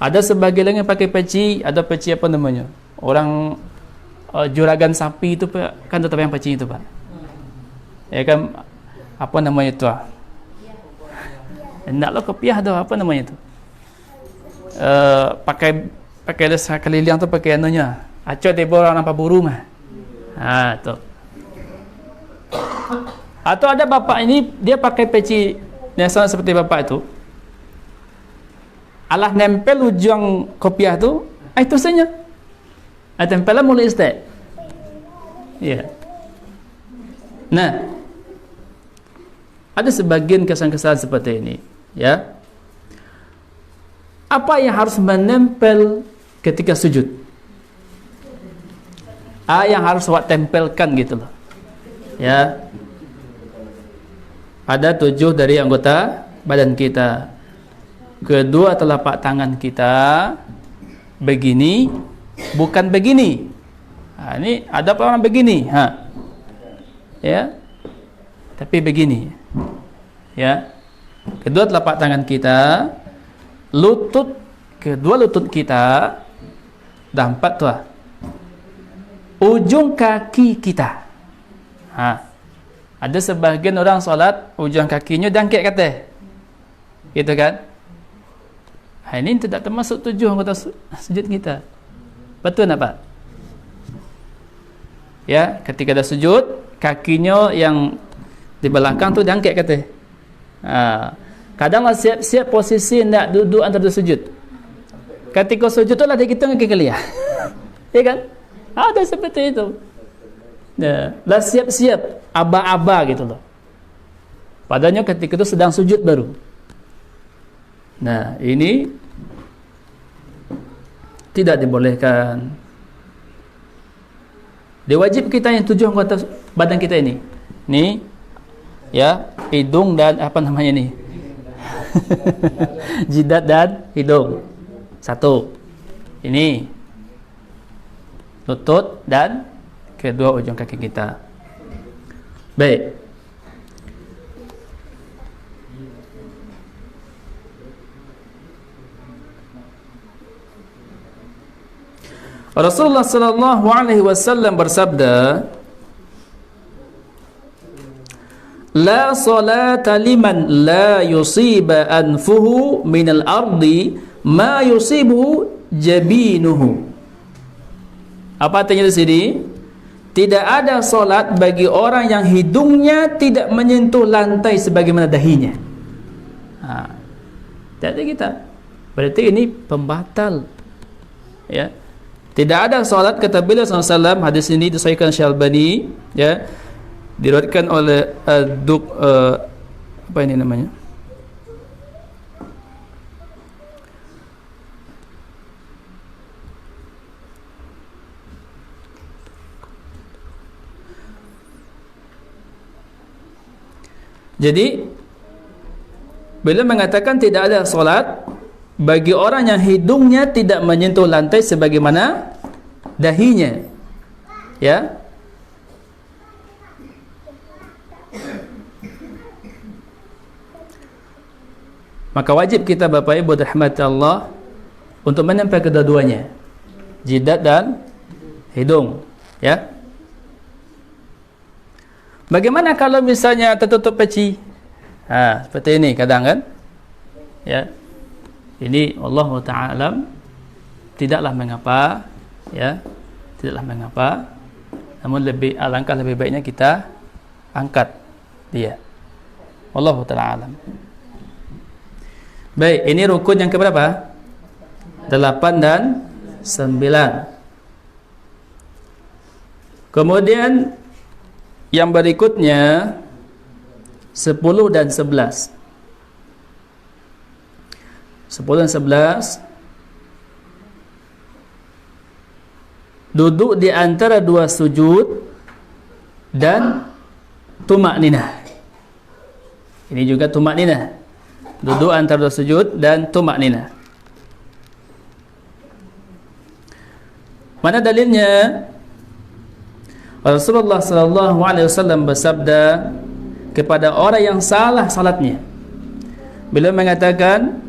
Ada sebagian yang pakai peci, ada peci apa namanya? Orang juragan sapi itu kan tetap yang peci itu, Pak. Ya kan, apa namanya itu? Enggaklah kopiah tu, apa namanya itu? Pakai desa keliling tu pakai anunya. Acok tiba orang nampak buru mah. Tu. Atau ada bapak ini dia pakai peci yang sama seperti bapak itu. Alah nempel ujung kopiah tu, itu saja. Tempelnya mulai istek. Ya. Nah, ada sebagian kesalahan-kesalahan seperti ini, ya. Apa yang harus menempel ketika sujud? Yang harus awak tempelkan gitu loh. Ya. Ada 7 dari anggota badan kita. Kedua telapak tangan kita begini, bukan begini. Ini ada orang begini, ya. Tapi begini. Ya. Kedua telapak tangan kita, kedua lutut kita, dah 4 tuh. Ujung kaki kita. Ada sebagian orang solat ujung kakinya dangkit kata. Gitu kan? Ini tidak termasuk 7 anggota sujud kita. Betul tak, Pak? Ya, ketika dah sujud, kakinya yang di belakang tu dangkit kata. Kadang siap-siap posisi nak duduk antara sujud. Ketika sujud tu lah dia kita kaki kelia. Ya kan? Ada seperti itu. Ya, dah siap-siap aba-aba gitu loh. Padahal ketika itu sedang sujud baru. Nah, ini tidak dibolehkan. Dia wajib kita yang 7 anggota badan kita ini. Nih, ya, hidung dan apa namanya nih? Jidat dan hidung. 1. Ini lutut dan kedua ujung kaki kita. Baik. Rasulullah sallallahu alaihi wasallam bersabda, "La salata liman la yusiba anfuhu minal ardi ma yusibuhu jabinuhu." Apa artinya di sini? Tidak ada solat bagi orang yang hidungnya tidak menyentuh lantai sebagaimana dahinya. Tidak ada kita. Berarti ini pembatal. Ya. Tidak ada solat kata beliau SAW. Hadis ini disahihkan Syalbani, ya, diriwayatkan oleh apa ini namanya? Jadi beliau mengatakan tidak ada solat bagi orang yang hidungnya tidak menyentuh lantai sebagaimana dahinya. Ya. Maka wajib kita Bapak Ibu dirahmati Allah untuk menempel kedua-duanya, jidat dan hidung, ya. Bagaimana kalau misalnya tertutup peci? Seperti ini kadang kan? Ya. Ini Allah Ta'ala tidaklah mengapa, ya. Tidaklah mengapa. Namun alangkah lebih baiknya kita angkat dia. Allah Ta'ala. Baik, ini rukun yang keberapa? 8 dan 9. Kemudian yang berikutnya 10 dan 11. 10 dan 11 duduk di antara 2 sujud dan tumak ninah. Ini juga tumak ninah. Duduk antara dua sujud dan tumakninah. Mana dalilnya? Rasulullah sallallahu alaihi wasallam bersabda kepada orang yang salah salatnya. Beliau mengatakan,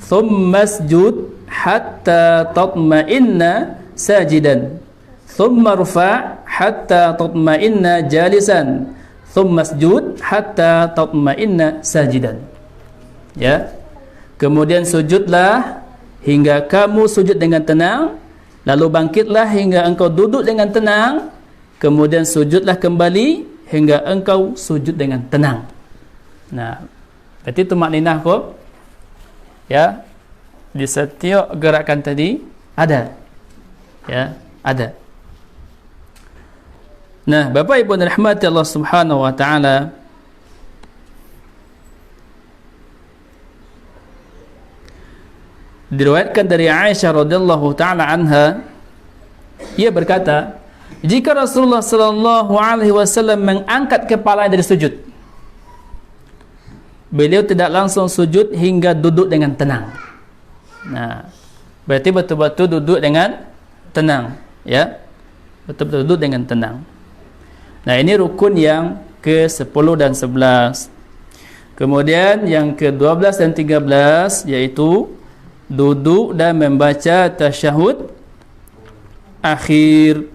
"Tsummasjud hatta tatma'inna sajidan, thumma rfa' hatta tatma'inna jalisan, tsummasjud hatta tatma'inna sajidan." Ya. Kemudian sujudlah hingga kamu sujud dengan tenang, lalu bangkitlah hingga engkau duduk dengan tenang, kemudian sujudlah kembali hingga engkau sujud dengan tenang. Nah, berarti tumakninah kok ya di setiap gerakan tadi ada. Ya, ada. Nah, Bapak Ibu rahmati Allah Subhanahu wa taala, diriwayatkan dari Aisyah radhiyallahu taala anha, ia berkata, jika Rasulullah sallallahu alaihi wasallam mengangkat kepala dari sujud, beliau tidak langsung sujud hingga duduk dengan tenang. Nah, berarti betul-betul duduk dengan tenang, ya. Betul-betul duduk dengan tenang. Nah, ini rukun yang ke-10 dan 11. Kemudian yang ke-12 dan 13 yaitu duduk dan membaca tasyahud akhir.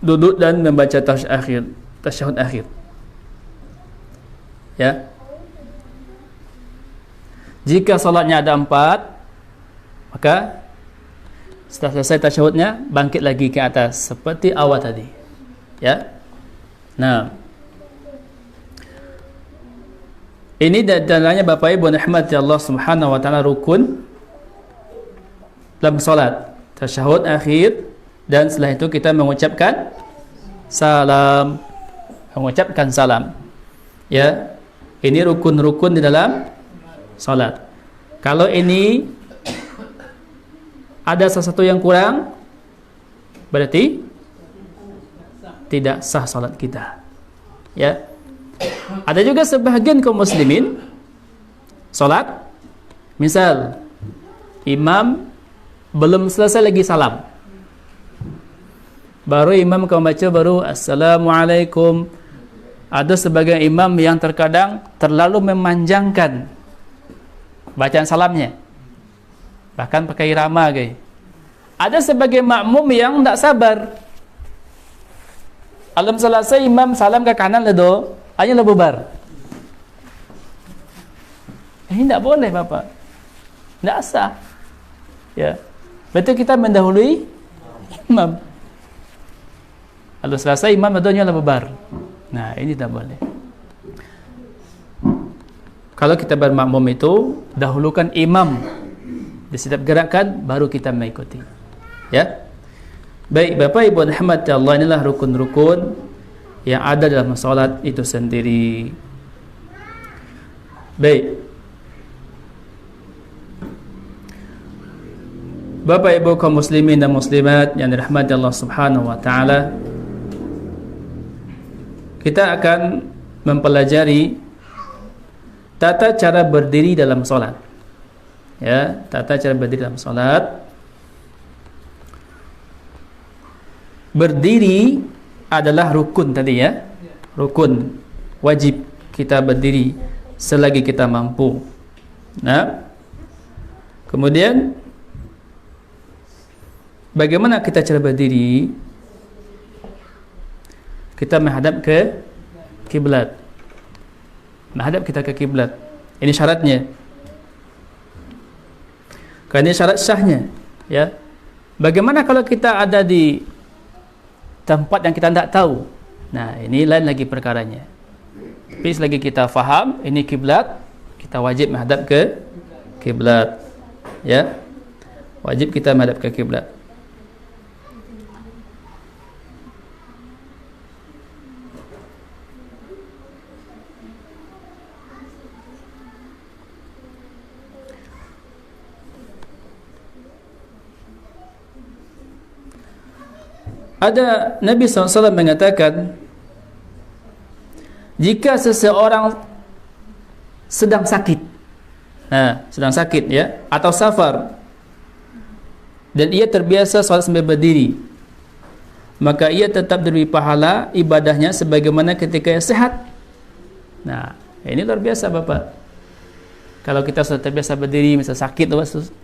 Duduk dan membaca tasyahud akhir. Ya. Jika salatnya ada 4, maka setelah selesai tasyahudnya bangkit lagi ke atas seperti awal tadi. Ya. Nah, ini dalilnya Bapak Ibu rahmati Allah Subhanahu wa taala rukun dalam salat, tasyahud akhir, dan setelah itu kita mengucapkan salam. Ya. Ini rukun-rukun di dalam salat. Kalau ini ada sesuatu yang kurang, berarti tidak sah salat kita. Ya. Ada juga sebahagian kaum muslimin salat, misal imam belum selesai lagi salam, baru imam kau baca baru assalamualaikum. Ada sebagian imam yang terkadang terlalu memanjangkan bacaan salamnya, bahkan pakai irama guys. Ada sebagian makmum yang tak sabar, alam selesai imam salam ke kanan ledo, hanya lebubar. Ini tak boleh Bapak, tak sah. Ya, betul kita mendahului imam. Alam selesai imam ledonya lebubar. Nah, ini tak boleh. Kalau kita bermakmum itu dahulukan imam di setiap gerakan, baru kita mengikuti. Ya. Baik Bapak Ibu rahmati Allah, inilah rukun-rukun yang ada dalam salat itu sendiri. Baik. Bapak Ibu kaum muslimin dan muslimat yang dirahmati Allah Subhanahu wa taala, kita akan mempelajari tata cara berdiri dalam salat. Ya, tata cara berdiri dalam salat. Berdiri adalah rukun tadi ya. Rukun, wajib kita berdiri selagi kita mampu. Nah, kemudian bagaimana kita cara berdiri? Kita menghadap ke kiblat. Menghadap kita ke kiblat. Ini syaratnya. Karena ini syarat sahnya, ya. Bagaimana kalau kita ada di tempat yang kita tidak tahu? Nah, ini lain lagi perkaranya. Tapi selagi kita faham ini kiblat, kita wajib menghadap ke kiblat. Ya. Wajib kita menghadap ke kiblat. Ada Nabi SAW mengatakan, jika seseorang sedang sakit. Sedang sakit ya, atau safar. Dan ia terbiasa salat sambil berdiri, maka ia tetap diberi pahala ibadahnya sebagaimana ketika ia sehat. Nah, ini luar biasa Bapak. Kalau kita sudah terbiasa berdiri, misal sakit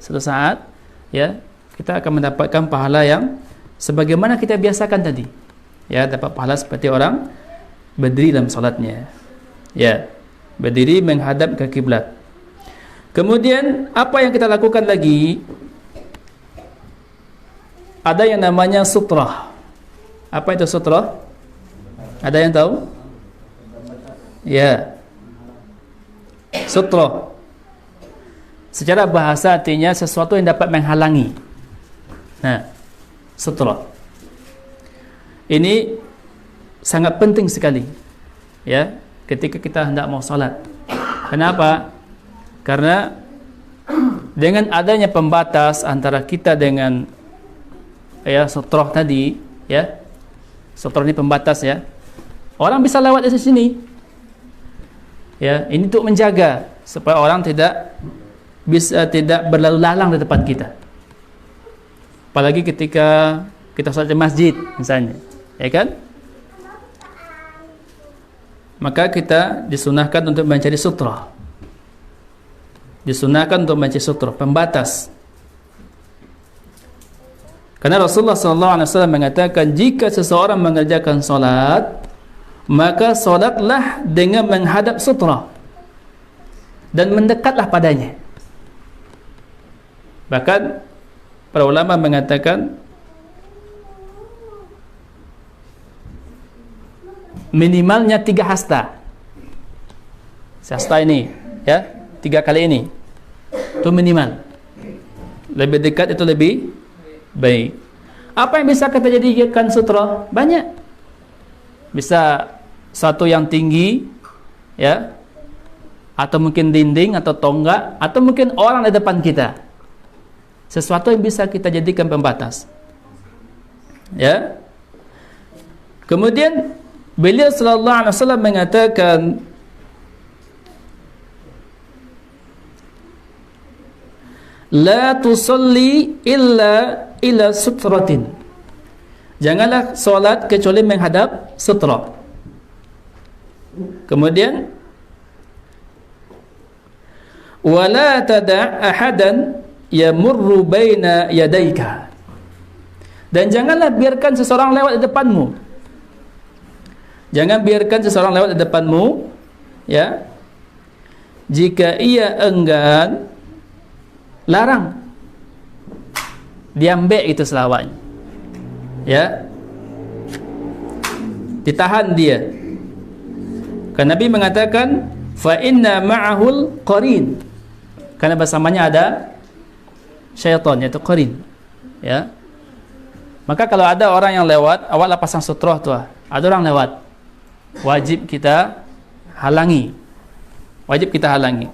suatu saat, ya, kita akan mendapatkan pahala yang sebagaimana kita biasakan tadi. Ya, dapat pahala seperti orang berdiri dalam salatnya. Ya, berdiri menghadap ke kiblat. Kemudian apa yang kita lakukan lagi? Ada yang namanya sutrah. Apa itu sutrah? Ada yang tahu? Ya. Sutrah secara bahasa artinya sesuatu yang dapat menghalangi. Sutrah ini sangat penting sekali, ya, ketika kita hendak mau salat. Kenapa? Karena dengan adanya pembatas antara kita dengan sutrah tadi, ya, sutrah ini pembatas, ya, orang bisa lewat dari sini, ya. Ini untuk menjaga supaya orang tidak berlalu lalang di depan kita. Apalagi ketika kita salat di masjid misalnya, ya kan? Maka kita disunahkan untuk mencari sutrah. Disunahkan untuk mencari sutrah, pembatas. Karena Rasulullah SAW mengatakan, jika seseorang mengerjakan salat, maka salatlah dengan menghadap sutrah dan mendekatlah padanya. Bahkan para ulama mengatakan minimalnya 3 hasta. Hasta ini, ya, 3 kali ini, itu minimal. Lebih dekat itu lebih baik. Apa yang bisa kita jadikan sutra? Banyak. Bisa satu yang tinggi, ya, atau mungkin dinding atau tonggak, atau mungkin orang di depan kita. Sesuatu yang bisa kita jadikan pembatas, ya. Kemudian beliau sallallahu alaihi wasallam mengatakan, la tusalli illa ila sutratin. Janganlah solat kecuali menghadap sutra. Kemudian, wala tada' ahadan yamurru baina yadaika. Dan janganlah biarkan seseorang lewat di depanmu. Jangan biarkan seseorang lewat di depanmu, ya, jika ia enggan, larang, diambil itu selawatnya, ya, ditahan dia. Karena Nabi mengatakan, fa inna ma'ahul qarin, karena bersamanya ada syaitan, yaitu qarin, ya. Maka kalau ada orang yang lewat, awaklah pasang sutrah tu. Ada orang lewat, wajib kita halangi. Wajib kita halangi.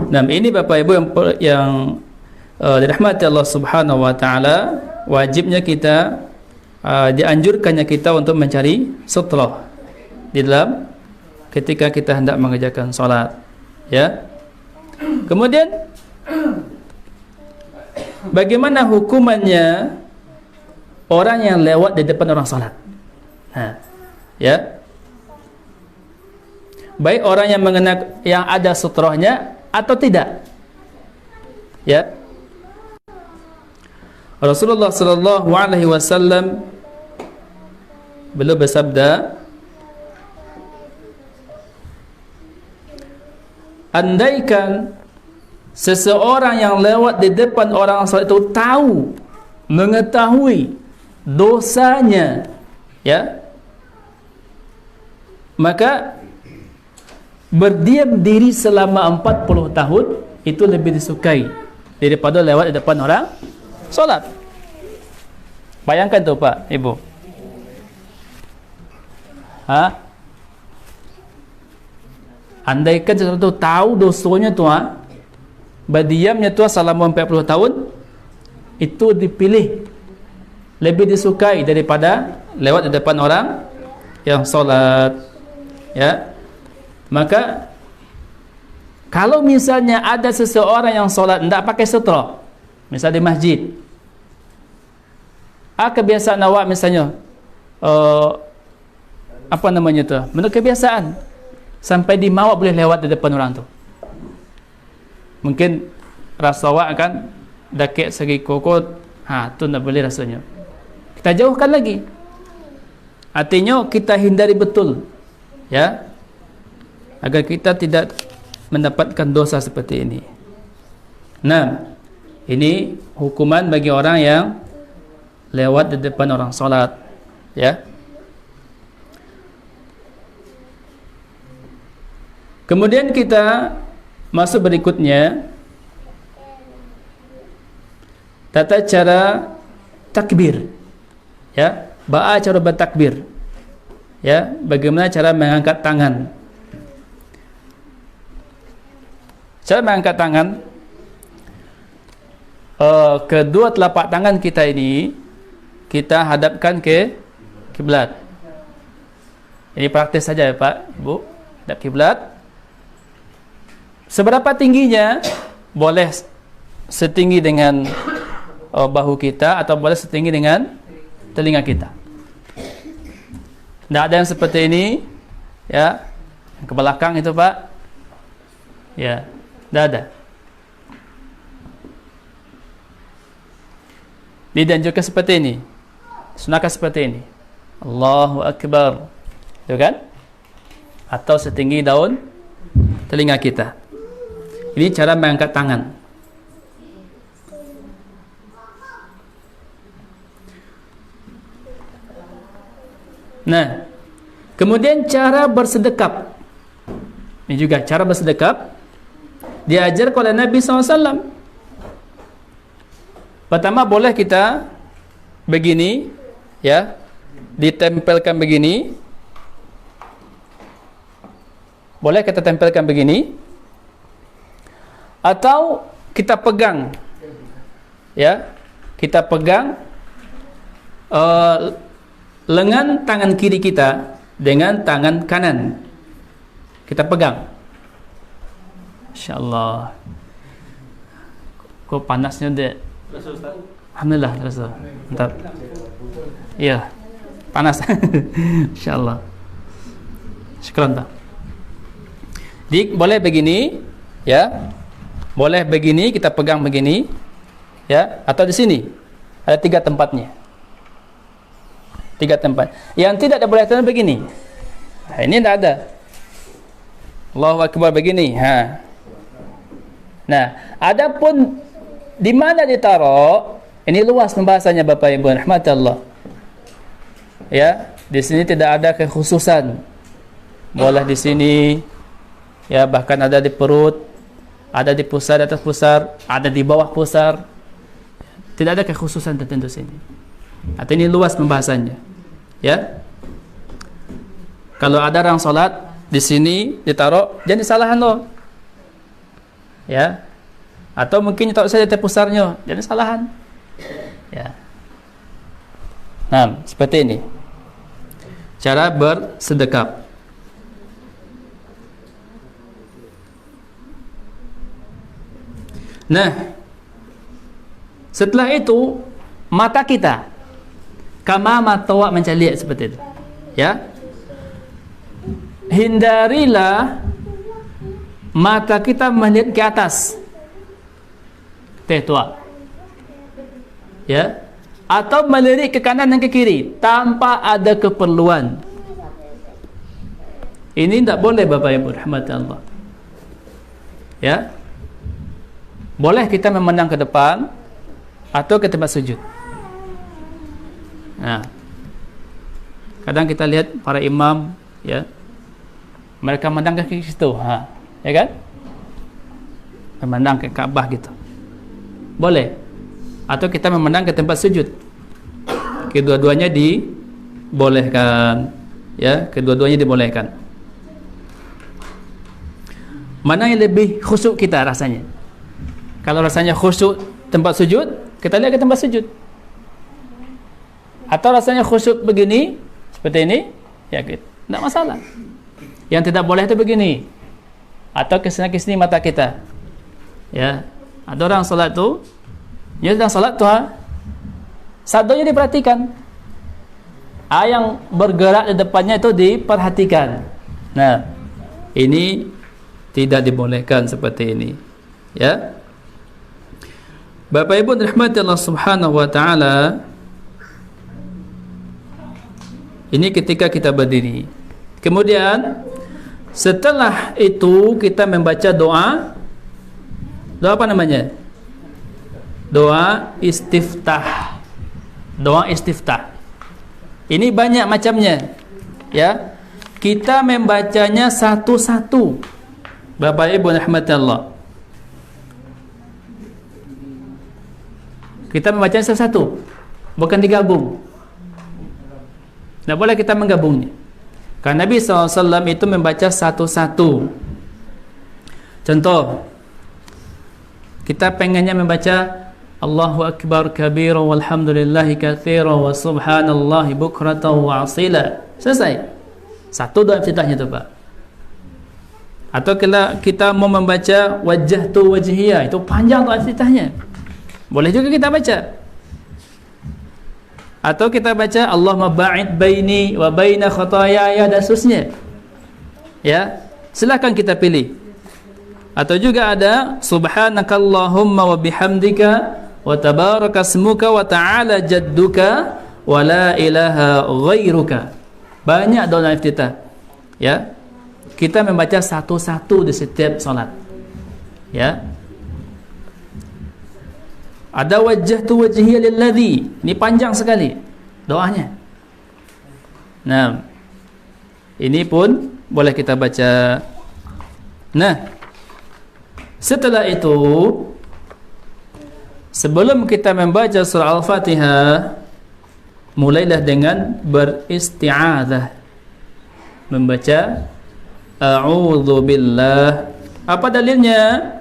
Nah, ini Bapak Ibu yang dirahmati Allah Subhanahu wa taala, wajibnya kita dianjurkannya kita untuk mencari sutrah di dalam ketika kita hendak mengerjakan salat, ya. Kemudian bagaimana hukumannya orang yang lewat di depan orang salat? Ya. Baik orang yang yang ada sutrahnya atau tidak, ya. Rasulullah sallallahu alaihi wasallam beliau bersabda, andaikan seseorang yang lewat di depan orang salat itu tahu, mengetahui dosanya, ya, maka berdiam diri selama 40 tahun itu lebih disukai daripada lewat di depan orang salat. Bayangkan tu Pak, Ibu. Andaikan sesuatu tahu dosanya tu, berdiamnya tu selama 40 tahun, itu dipilih, lebih disukai daripada lewat di depan orang yang salat, ya. Maka kalau misalnya ada seseorang yang solat tidak pakai sutra, misal di masjid, kebiasaan awak misalnya apa namanya tu, menurut kebiasaan sampai di mawak boleh lewat di depan orang tu, mungkin rasa awak akan dakik segi kokot, tu tak boleh rasanya. Kita jauhkan lagi, artinya kita hindari betul, ya, agar kita tidak mendapatkan dosa seperti ini. Nah, ini hukuman bagi orang yang lewat di depan orang solat, ya. Kemudian kita masuk berikutnya, tata cara takbir, ya, cara bertakbir, ya, bagaimana cara mengangkat tangan. Cara mengangkat tangan, kedua telapak tangan kita ini kita hadapkan ke kiblat. Ini praktis saja ya Pak, Ibu. Hadap kiblat. Seberapa tingginya? Boleh setinggi dengan bahu kita atau boleh setinggi dengan telinga kita. Tidak ada yang seperti ini, ya. Yang ke belakang itu Pak, ya. Tidak ada. Dianjurkan seperti ini, sunahkan seperti ini, Allahu Akbar, itu kan? Atau setinggi daun telinga kita. Ini cara mengangkat tangan. Nah, kemudian cara bersedekap. Ini juga cara bersedekap diajar oleh Nabi SAW. Pertama, boleh kita begini, ya, ditempelkan begini. Boleh kita tempelkan begini, atau kita pegang, ya, kita pegang lengan tangan kiri kita dengan tangan kanan, kita pegang. InsyaAllah. Kok panasnya dek? Alhamdulillah terasa. Mantap. Iya, panas. InsyaAllah. Syukran tak. Boleh begini, ya. Boleh begini, kita pegang begini, ya. Atau di sini ada 3 tempatnya. 3 tempat. Yang tidak boleh itu begini. Nah, ini tidak ada. Allahu Akbar begini. Nah, adapun di mana ditaruh, ini luas pembahasannya Bapak Ibu rahmatullah. Ya, di sini tidak ada kekhususan. Boleh di sini, ya, bahkan ada di perut, ada di pusar, atas pusar, ada di bawah pusar. Tidak ada kekhususan tertentu sini. Atau ini luas pembahasannya. Ya. Kalau ada orang salat di sini ditaruh, jangan disalahan loh. Ya, atau mungkin taruh saja di pusarnya, jangan salahan, ya. Nah, seperti ini cara bersedekap. Nah, setelah itu mata kita kama matawa mencaliak seperti itu, ya. Hindarilah mata kita melihat ke atas, tua, ya, atau melirik ke kanan dan ke kiri tanpa ada keperluan. Ini tidak boleh Bapak Ibu rahmatullah. Ya, boleh kita memandang ke depan atau ke tempat sujud. Nah, kadang kita lihat para imam, ya, mereka memandang ke situ, ya kan? Memandang ke Ka'bah gitu. Boleh. Atau kita memandang ke tempat sujud. Kedua-duanya dibolehkan. Ya, kedua-duanya dibolehkan. Mana yang lebih khusyuk kita rasanya? Kalau rasanya khusyuk tempat sujud, kita lihat ke tempat sujud. Atau rasanya khusyuk begini, seperti ini, ya, tidak masalah. Yang tidak boleh itu begini, atau kesini mata kita. Ya, ada orang salat tu, dia sedang salat tu, sabdanya diperhatikan. Yang bergerak di depannya itu diperhatikan. Nah, ini tidak dibolehkan seperti ini. Ya. Bapak Ibu dirahmati Allah Subhanahu wa taala, ini ketika kita berdiri. Kemudian setelah itu kita membaca doa apa namanya? Doa istiftah. Doa istiftah. Ini banyak macamnya. Ya. Kita membacanya satu-satu. Bapak Ibu rahmati Allah. Kita membacanya satu-satu, bukan digabung. Tidak boleh kita menggabungnya. Karena Nabi SAW itu membaca satu-satu. Contoh, kita pengennya membaca Allahu Akbar kabira walhamdulillahi katsira wa subhanallahi bukratan wa asila. Selesai. Satu doa iftitahnya itu, Pak. Atau kita mau membaca wajjahtu wajhiya, itu panjang doa iftitahnya. Boleh juga kita baca. Atau kita baca Allahumma ba'id baini wa baina khataayaya dan seterusnya. Ya, silakan kita pilih. Atau juga ada subhanakallahumma wa bihamdika wa tabaraka ismuka wa ta'ala jadduka wa la ilaha ghairuka. Banyak doa iftitah. Ya. Kita membaca satu-satu di setiap salat. Ya. Ada wajjahtu wajhiya lilladzi. Ini panjang sekali doanya. Nah, ini pun boleh kita baca. Nah, setelah itu, sebelum kita membaca surah Al-Fatihah, mulailah dengan beristi'adzah, membaca a'udzu billah. Apa dalilnya?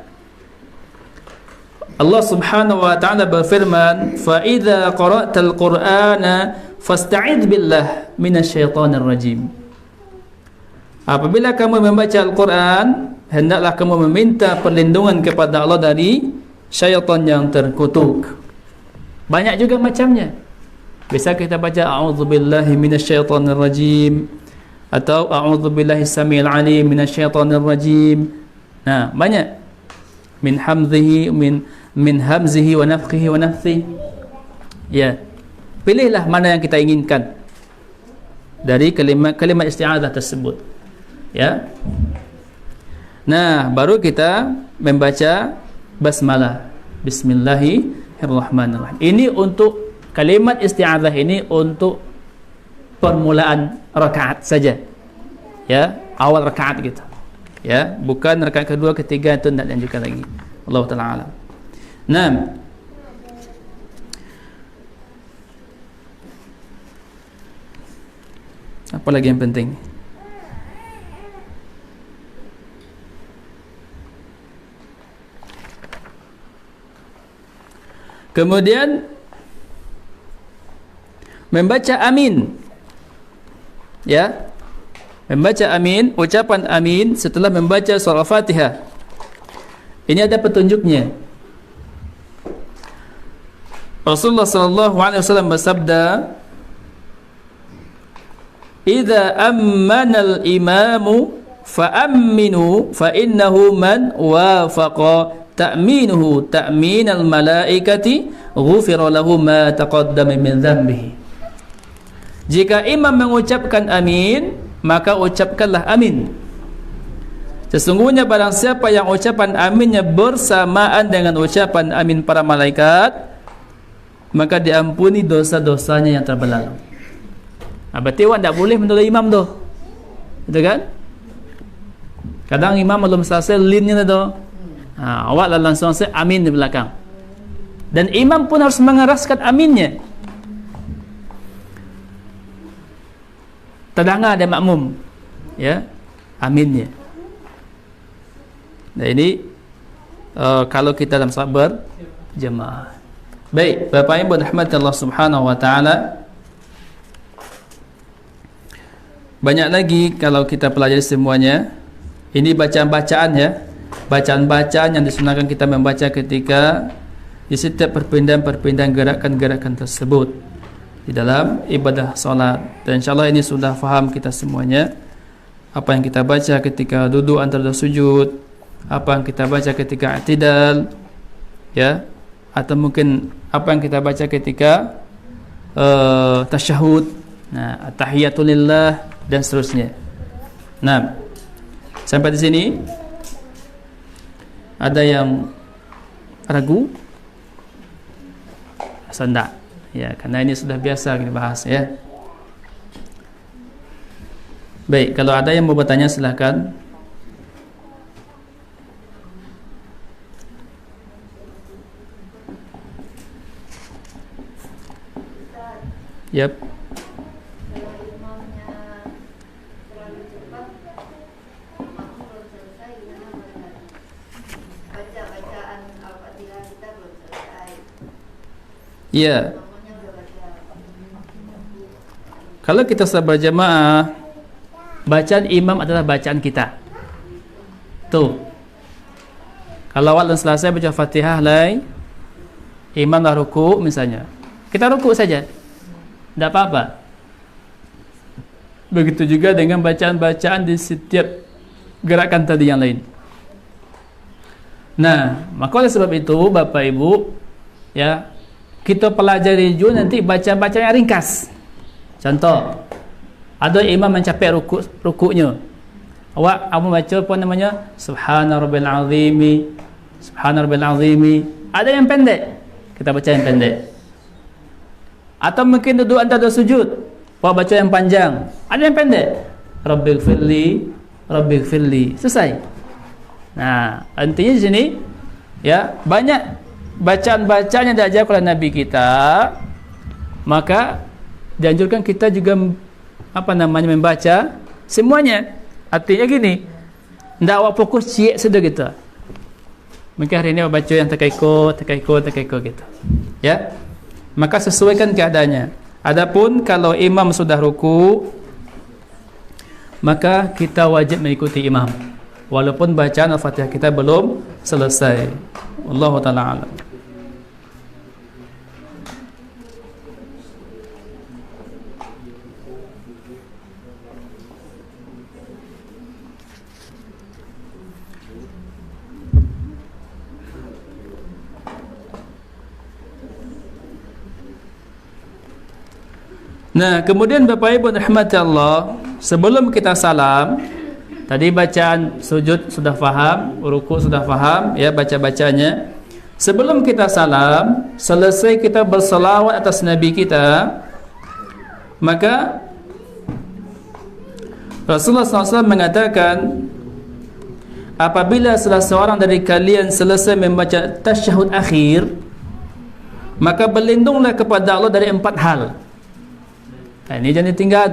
Allah Subhanahu wa taala berfirman, "Fa idza qara'tal Qur'ana fasta'idz billah minasyaitonir rajim." Apabila kamu membaca Al-Qur'an, hendaklah kamu meminta perlindungan kepada Allah dari syaitan yang terkutuk. Banyak juga macamnya. Bisa kita baca a'udzubillahi minasyaitonir rajim atau a'udzubillahi samil alim minasyaitonir rajim. Nah, banyak. Min hamzihi min hamzihi wa nafthihi wa nafthi. Ya. Pilihlah mana yang kita inginkan dari kalimat isti'adzah tersebut. Ya. Nah, baru kita membaca basmalah. Bismillahirrahmanirrahim. Ini untuk kalimat isti'adzah ini untuk permulaan rakaat saja. Ya, awal rakaat gitu. Ya, bukan rakaat kedua, ketiga itu tidak lanjutkan lagi. Allah Ta'ala alam. Nah, apa lagi yang penting? Kemudian membaca amin. Ya. Membaca amin, ucapan amin setelah membaca surah Al-Fatihah. Ini ada petunjuknya. Rasulullah sallallahu alaihi wasallam bersabda, "Idza ammana al-imamu fa'amminu fa innahu man wafaqa ta'minuhu ta'minal malaikati ghufira lahu ma taqaddama min dhanbihi." Jika imam mengucapkan amin, maka ucapkanlah amin. Sesungguhnya barang siapa yang ucapan aminnya bersamaan dengan ucapan amin para malaikat, maka diampuni dosa-dosanya yang telah berlalu. Berarti awak tak boleh menolak imam tu. Betul kan? Kadang imam belum selesai linnya tu. Awak lah langsung say amin di belakang. Dan imam pun harus mengeraskan aminnya. Terdengar ada makmum. Ya, aminnya. Nah, ini kalau kita dalam sabar jemaah. Baik, Bapak Ibu rahmati Allah Subhanahu wa taala. banyak lagi kalau kita pelajari semuanya. Ini bacaan-bacaan ya, bacaan-bacaan yang disunahkan kita membaca ketika di setiap perpindahan-perpindahan gerakan-gerakan tersebut di dalam ibadah solat. Dan insyaAllah ini sudah faham kita semuanya. Apa yang kita baca ketika duduk antara sujud, apa yang kita baca ketika i'tidal, ya, atau mungkin apa yang kita baca ketika tasyahud, nah, at-tahiyatulillah dan seterusnya. Nah, sampai di sini ada yang ragu? Asal enggak? Ya, karena ini sudah biasa kita bahas ya. Baik, kalau ada yang mau bertanya silakan. Yap. Ya. Kalau kita salat berjamaah, bacaan imam adalah bacaan kita. Tuh. Kalau awal dan selesai baca Fatihah lai, imam dah ruku misalnya. Kita ruku saja. Tidak apa-apa. Begitu juga dengan bacaan-bacaan di setiap gerakan tadi yang lain. Nah, maka oleh sebab itu Bapak Ibu, ya, kita pelajari juga nanti bacaan-bacaan yang ringkas. Contoh, ada imam mencapai rukuknya. Awak apa baca apa namanya? Subhana rabbil azimi, subhana rabbil azimi. Ada yang pendek, kita baca yang pendek. Atau mungkin duduk antara sujud, awak baca yang panjang. Ada yang pendek. Rabbighfirli, rabbighfirli. Selesai. Nah, intinya di sini ya, banyak bacaan-bacaan yang diajarkan oleh Nabi kita. Maka dianjurkan kita juga membaca semuanya. Artinya gini, tidak awak fokus cik sudah gitu. Mungkin hari ini awak baca yang tekaiko gitu. Ya. Maka sesuaikan keadaannya. Adapun kalau imam sudah ruku, maka kita wajib mengikuti imam walaupun bacaan Al-Fatihah kita belum selesai. Wallahu ta'ala a'lam. Nah, kemudian Bapak Ibu rahmati Allah, sebelum kita salam, tadi bacaan sujud sudah faham, ruku sudah faham, ya, baca-bacanya. Sebelum kita salam, selesai kita berselawat atas Nabi kita, maka Rasulullah SAW mengatakan, apabila salah seorang dari kalian selesai membaca tasyahud akhir, maka berlindunglah kepada Allah dari 4 hal. Nah, ini jangan ditinggal,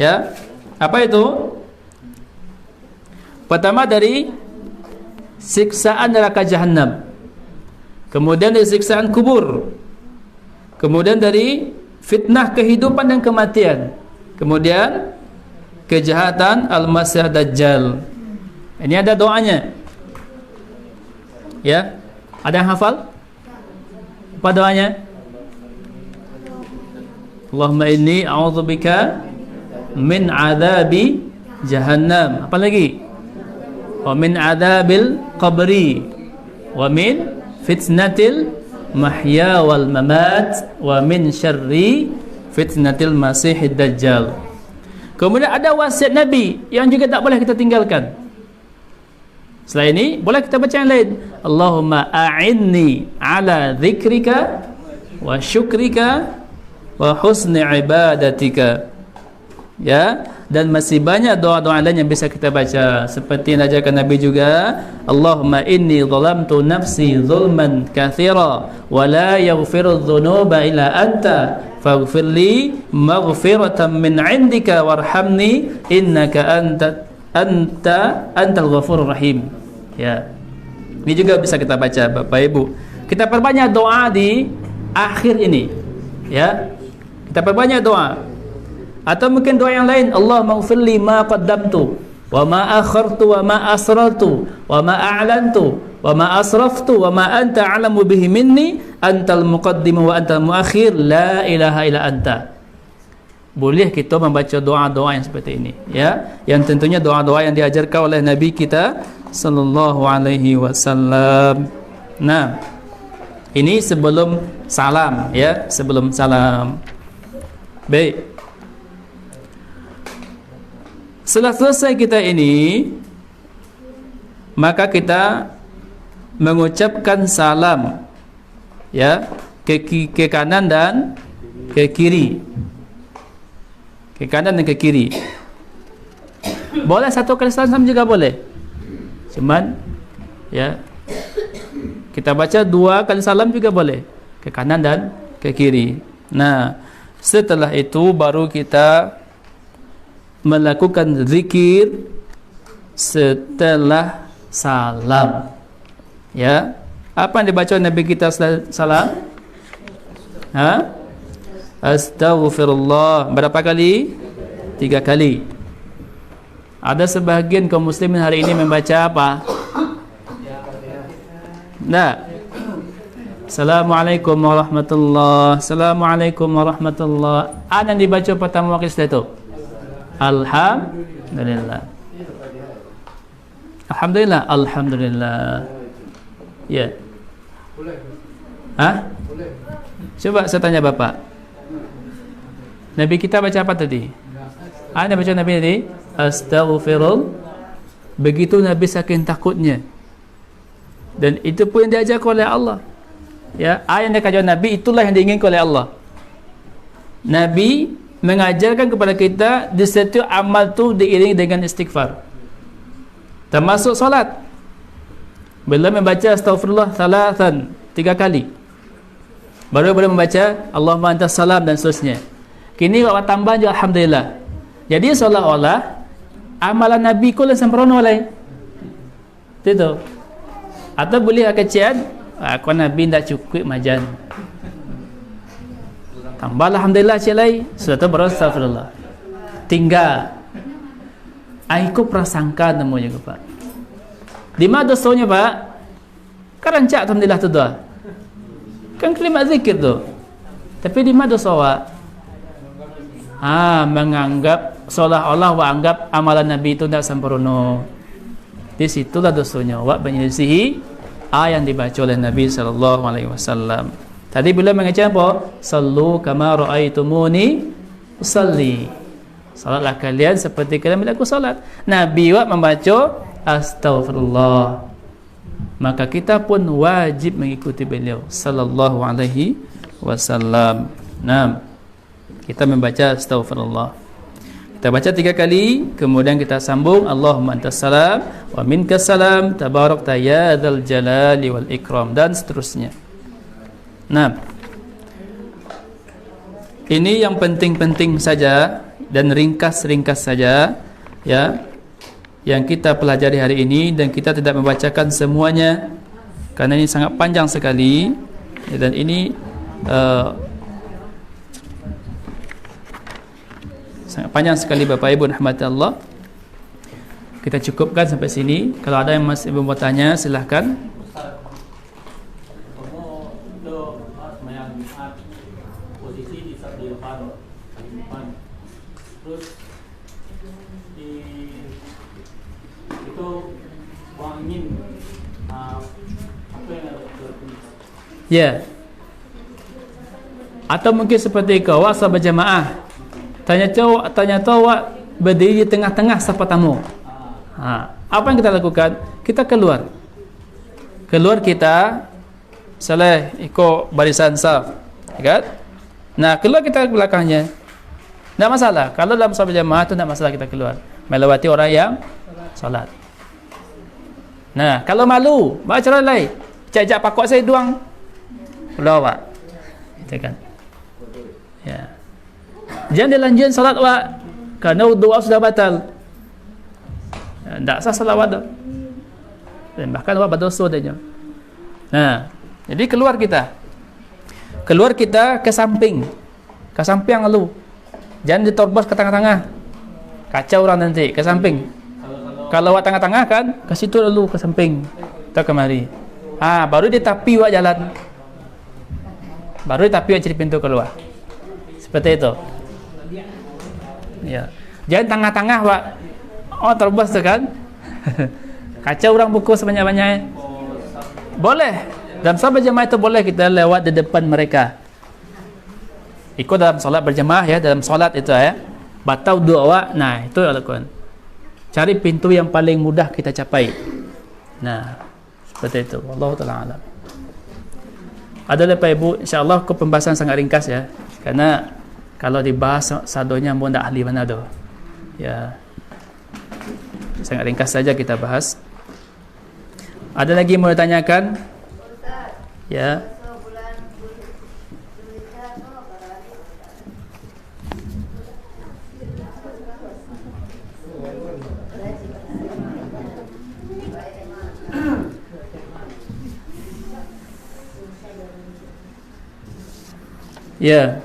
ya. Apa itu? Pertama dari siksaan neraka jahanam, kemudian dari siksaan kubur, kemudian dari fitnah kehidupan dan kematian, kemudian kejahatan al-masih dajjal. Ini ada doanya, ya. Ada yang hafal? Apa doanya? Allahumma inni a'udzubika min adzabi jahannam. Apa lagi? Wa min adzabil qabri wa min fitnatil mahya wal mamat wa min syarri fitnatil masihid dajjal. Kemudian ada wasiat Nabi yang juga tak boleh kita tinggalkan. Selain ini boleh kita baca yang lain. Allahumma a'inni ala dzikrika wa syukrika wa husni ibadatika. Ya, dan masih banyak doa-doa lain yang bisa kita baca seperti yang diajarkan Nabi juga. Allahumma inni zalamtu nafsi zulman katsira wa la yaghfiru dzunuba illa anta faghfirli maghfiratan min 'indika warhamni innaka antal ghafurur rahim. Ya. Ini juga bisa kita baca Bapak Ibu. Kita perbanyak doa di akhir ini. Ya. Kita perbanyak doa. Atau mungkin doa yang lain, Allah maghfirli ma qaddamtu wa ma akhartu wa ma asrartu wa ma a'lantu wa ma asraftu wa ma anta a'lamu bihi minni antal muqaddim wa antal muakhir la ilaha illa anta. Boleh kita membaca doa-doa yang seperti ini, ya, yang tentunya doa-doa yang diajarkan oleh Nabi kita sallallahu alaihi wasallam. Nah, ini sebelum salam, ya, sebelum salam. Baik. Setelah selesai kita ini, maka kita mengucapkan salam, ya, ke kanan dan ke kiri. Ke kanan dan ke kiri. Boleh satu kali salam juga boleh. Cuman, ya, kita baca 2 kali salam juga boleh, ke kanan dan ke kiri. Nah, setelah itu baru kita melakukan zikir setelah salam. Ya, apa yang dibaca Nabi kita setelah salam? Astaghfirullah. Berapa kali? 3 kali. Ada sebahagian kaum muslimin hari ini membaca apa? Nah, Assalamualaikum warahmatullahi. Assalamualaikum warahmatullahi. Ada yang dibaca pertama kali setelah itu? Alhamdulillah. Alhamdulillah. Alhamdulillah. Ya. Coba saya tanya Bapak. Nabi kita baca apa tadi? Ada baca Nabi tadi? Astaghfirullah. Begitu Nabi saking takutnya. Dan itu pun yang diajarkan oleh Allah. Ya, ayat yang dikaji Nabi itulah yang diinginkan oleh Allah. Nabi mengajarkan kepada kita di setiap amal tu diiringi dengan istighfar. Termasuk solat. Bila membaca astaghfirullah salatan 3 kali. Baru boleh membaca Allahumma antas salam dan seterusnya. Kini awak tambah je alhamdulillah. Jadi seolah-olah amalan Nabi kul sempurna oleh. Itu. Atau boleh kecian, aku Nabi tak cukup majan. Tambah alhamdulillah celai, sudah tu baru astagfirullah. Tinggal. Aku prasangka namanya Pak. Di mana dosanya Pak? Kerancak alhamdulillah tu doa. Kan kalimat zikir tu. Tapi di mana dosa awak? Menganggap seolah-olah awak anggap amalan Nabi itu tidak sempurna. Di situlah dosanya awak menyelisihi ayat yang dibaca oleh Nabi sallallahu alaihi wasallam. Tadi bila mengajar apa? Sallu kama ra'aitumuni usalli. Salatlah kalian seperti kalian melihat aku salat. Nabi awak membaca astaghfirullah. Maka kita pun wajib mengikuti beliau sallallahu alaihi wasallam. Nah, kita membaca astaghfirullah. Kita baca 3 kali, kemudian kita sambung Allahumma antas salam wa minkas salam tabarakta ya dzal jalali wal ikram dan seterusnya. Nah, ini yang penting-penting saja dan ringkas-ringkas saja, ya, yang kita pelajari hari ini, dan kita tidak membacakan semuanya karena ini sangat panjang sekali, dan ini sangat panjang sekali Bapak Ibu rahmati Allah. Kita cukupkan sampai sini. Kalau ada yang masih mau bertanya silahkan. Posisi di depan. Terus itu angin apa yang ada? Ya. Atau mungkin seperti kau asal berjamaah. Tanya tahu awak berdiri di tengah-tengah saf tamu. Apa yang kita lakukan? Kita keluar kita salah ikut barisan saf, kan? Nah, keluar kita ke belakangnya. Tak masalah. Kalau dalam saf berjamaah tu tak masalah kita keluar melewati orang yang solat. Nah, kalau malu, baca cara lain. Cak-cak pakok saya duang. Keluar awak. Itu kan. Ya. Jangan dilanjutkan salat awak kerana doa sudah batal. Tak sah salawat dah. Dan bahkan awak berdosa dia. Nah, jadi keluar kita ke samping. Ke samping lalu. Jangan ditorbos ke tengah-tengah. Kacau orang nanti, ke samping. Kalau awak tengah-tengah kan, ke situ dulu, ke samping. Atau kemari. Baru dia tapi awak jalan. Baru tapi awak cari pintu keluar. Seperti itu. Ya. Jangan tengah-tengah awak. Oh, terbos tu kan. Kacau orang buku sebanyak-banyaknya. Boleh. Dalam salat berjemaah itu boleh kita lewat di depan mereka. Ikut dalam solat berjemaah ya, dalam solat itu ya. Batau dua awak, nah itu lakukan. Cari pintu yang paling mudah kita capai. Nah, seperti itu. Wallahu ta'ala alam. Ada Pak Ibu, insya-Allah ke pembahasan sangat ringkas ya. Karena kalau dibahas sadonya pun tak ahli mana tu. Ya. Sangat ringkas saja kita bahas. Ada lagi yang mau ditanyakan? Ya. Ya.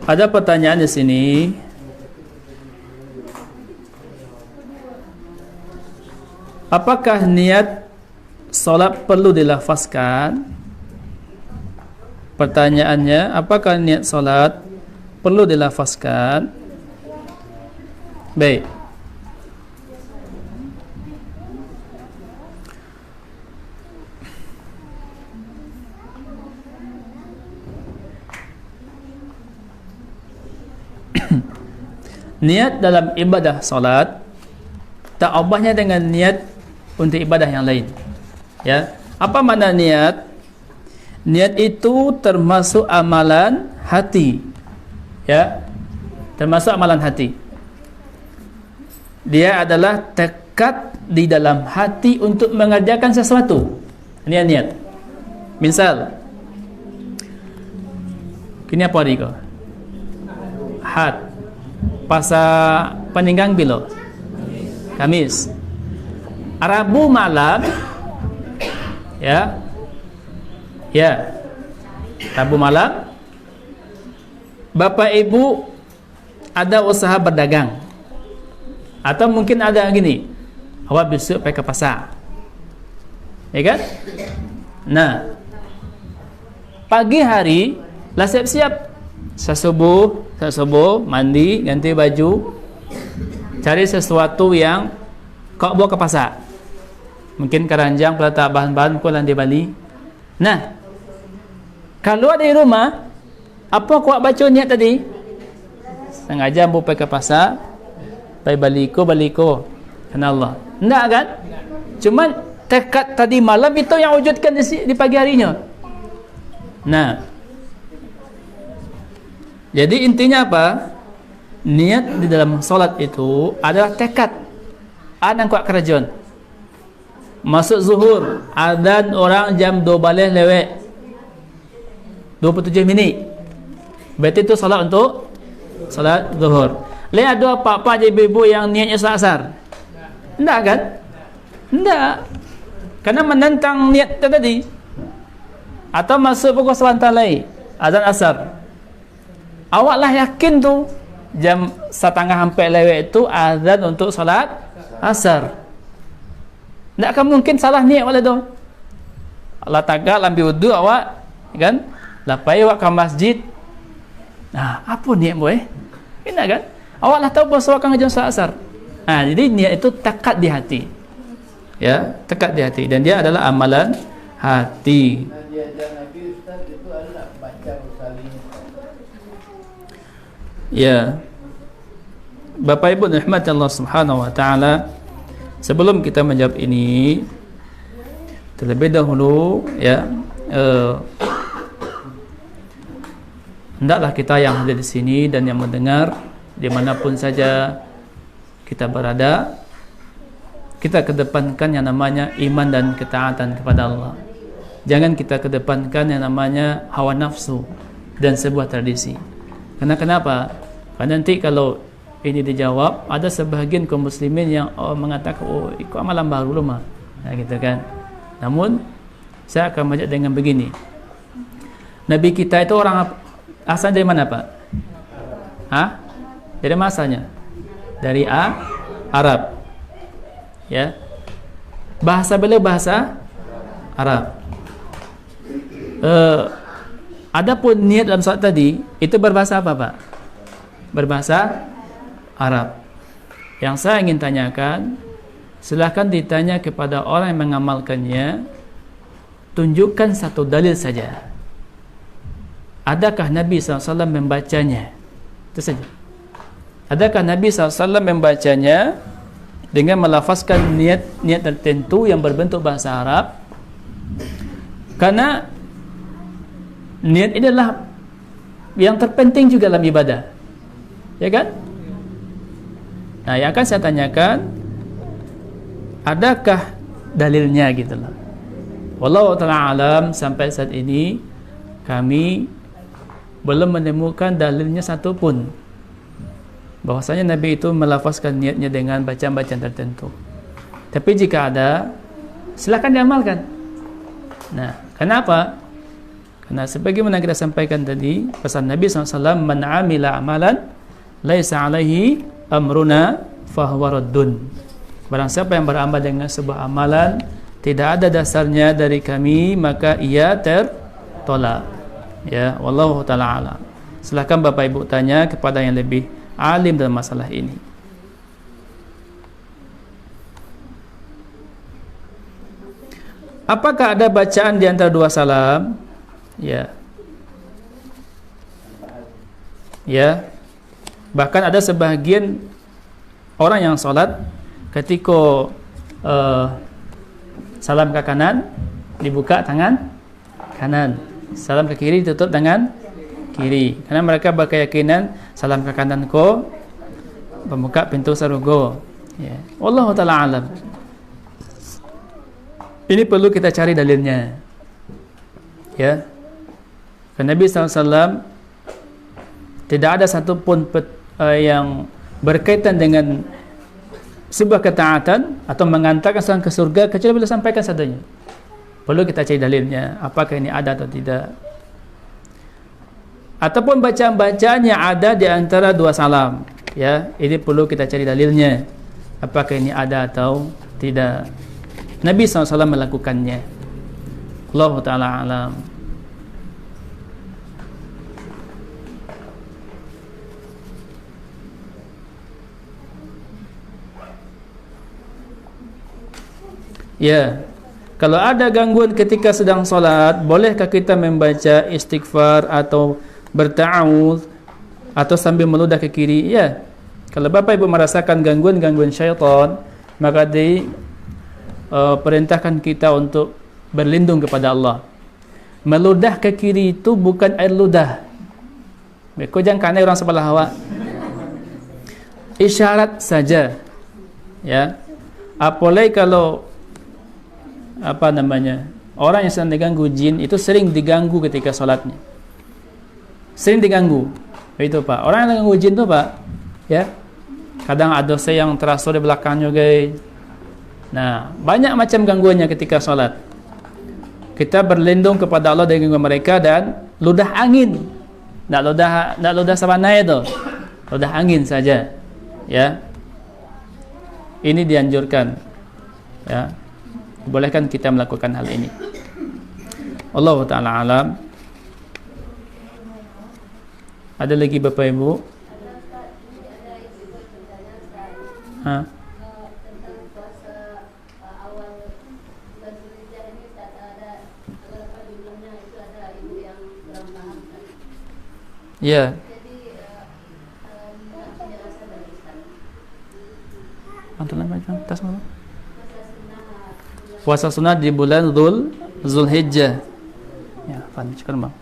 Ada pertanyaan di sini. Apakah niat solat perlu dilafazkan? Pertanyaannya, apakah niat solat perlu dilafazkan? Baik. Niat dalam ibadah solat tak ubahnya dengan niat untuk ibadah yang lain. Ya, apa makna niat? Niat itu termasuk amalan hati. Ya, termasuk amalan hati. Dia adalah tekad di dalam hati untuk mengerjakan sesuatu. Ini niat. Misal, kini apa hari kau? Had. Pasal peninggang bila? Kamis. Rabu malam. Ya. Rabu malam. Bapak Ibu ada usaha berdagang. Atau mungkin ada gini. Awak besok pergi ke pasar. Ya kan? Nah, pagi hari lah siap-siap. Sesubuh mandi, ganti baju, cari sesuatu yang kau bawa ke pasar. Mungkin keranjang, peletak bahan-bahan kau di Bali. Nah, kalau ada di rumah, apa kau baca niat tadi? Sengaja mau pergi ke pasar, pergi baliko, karena Allah. Enggak kan? Cuman tekad tadi malam itu yang wujudkan di pagi harinya. Nah, jadi intinya apa? Niat di dalam solat itu adalah tekad. Ada kuat kerajaan. Masuk zuhur, adzan orang jam 12 lewat 27 minit. Berarti itu solat untuk solat zuhur. Lihat ada apa-apa ibu-ibu yang niatnya solat asar? Enggak kan? Enggak. Karena menentang niat tadi. Atau masuk pukul sebentar lagi, adzan asar. Awaklah yakin tu jam 1:30 lewat itu azan untuk solat asar. Tak akan mungkin salah niat wala tu. Allah tagak ambil wudu awak kan? Lapai awak ke masjid. Nah, apa niat boleh? Kena kan? Awaklah tahu bahawa awak akan jam solat asar. Jadi niat itu tekad di hati. Ya, tekad di hati dan dia adalah amalan hati. Ya, Bapak Ibu rahmati Allah Subhanahu wa taala, sebelum kita menjawab ini terlebih dahulu ya, hendaklah kita yang ada di sini dan yang mendengar dimanapun saja kita berada, kita kedepankan yang namanya iman dan ketaatan kepada Allah. Jangan kita kedepankan yang namanya hawa nafsu dan sebuah tradisi. Karena kenapa? Karena nanti kalau ini dijawab, ada sebahagian kaum muslimin yang mengatakan, oh ikut amalan baru lu mah, nah, gitu kan. Namun saya akan baca dengan begini. Nabi kita itu orang asal dari mana, Pak? Hah? Dari mana asalnya? Dari Arab. Ya. Bahasa beliau bahasa Arab. Adapun niat dalam salat tadi itu berbahasa apa, Pak? Berbahasa Arab. Yang saya ingin tanyakan, silahkan ditanya kepada orang yang mengamalkannya, tunjukkan satu dalil saja. Adakah Nabi SAW membacanya? Itu saja. Adakah Nabi SAW membacanya dengan melafazkan niat tertentu yang berbentuk bahasa Arab? Karena niat ini adalah yang terpenting juga dalam ibadah, ya kan? Nah, yang akan saya tanyakan, adakah dalilnya gitu loh. Wallahu ta'ala alam, sampai saat ini kami belum menemukan dalilnya satupun bahwasanya Nabi itu melafazkan niatnya dengan bacaan-bacaan tertentu. Tapi jika ada, silakan diamalkan. Nah, kenapa? Karena sebagaimana kita sampaikan tadi, pesan Nabi SAW, man amila amalan laisa alaihi amruna fahuwa raddun. Barang siapa yang beramal dengan sebuah amalan tidak ada dasarnya dari kami, maka ia tertolak. Ya, wallahu ta'ala alam. Silakan Bapak Ibu tanya kepada yang lebih alim dalam masalah ini. Apakah ada bacaan di antara dua salam? Ya. Ya. Bahkan ada sebagian orang yang sholat ketika salam ke kanan dibuka tangan kanan, salam ke kiri ditutup tangan kiri, karena mereka berkeyakinan salam ke kanan ko membuka pintu surga. Ya. Wallahu ta'ala alam. Ini perlu kita cari dalilnya. Ya. Karena Nabi SAW tidak ada satupun yang berkaitan dengan sebuah ketaatan atau mengantarkan seorang ke surga kecuali beliau sampaikan sadanya. Perlu kita cari dalilnya, apakah ini ada atau tidak. Ataupun bacaan-bacaan yang ada di antara dua salam, ya, ini perlu kita cari dalilnya, apakah ini ada atau tidak. Nabi SAW melakukannya. Allah Ta'ala alam. Ya, kalau ada gangguan ketika sedang sholat, bolehkah kita membaca istighfar atau berta'awudz atau sambil meludah ke kiri? Ya, kalau Bapak Ibu merasakan gangguan-gangguan syaitan, maka perintahkan kita untuk berlindung kepada Allah. Meludah ke kiri itu bukan air ludah. Kau jangan kanai orang sebelah awak. Isyarat saja. Ya. Apalagi kalau orang yang sedang diganggu jin itu sering diganggu ketika sholatnya, sering diganggu. Itu Pak, orang yang diganggu jin itu Pak, ya, kadang ada yang terasa di belakangnya guys. Nah, banyak macam gangguannya ketika sholat. Kita berlindung kepada Allah dari gangguan mereka dan ludah angin. Nak ludah sabana itu, ludah angin saja, ya. Ini dianjurkan, ya. Bolehkan kita melakukan hal ini. Allah Ta'ala alam. Ada lagi Bapak Ibu? Ya. Antulan macam tas mana? Puasa sunnah di bulan Zulhijjah. Ya, Fan, cakap bang.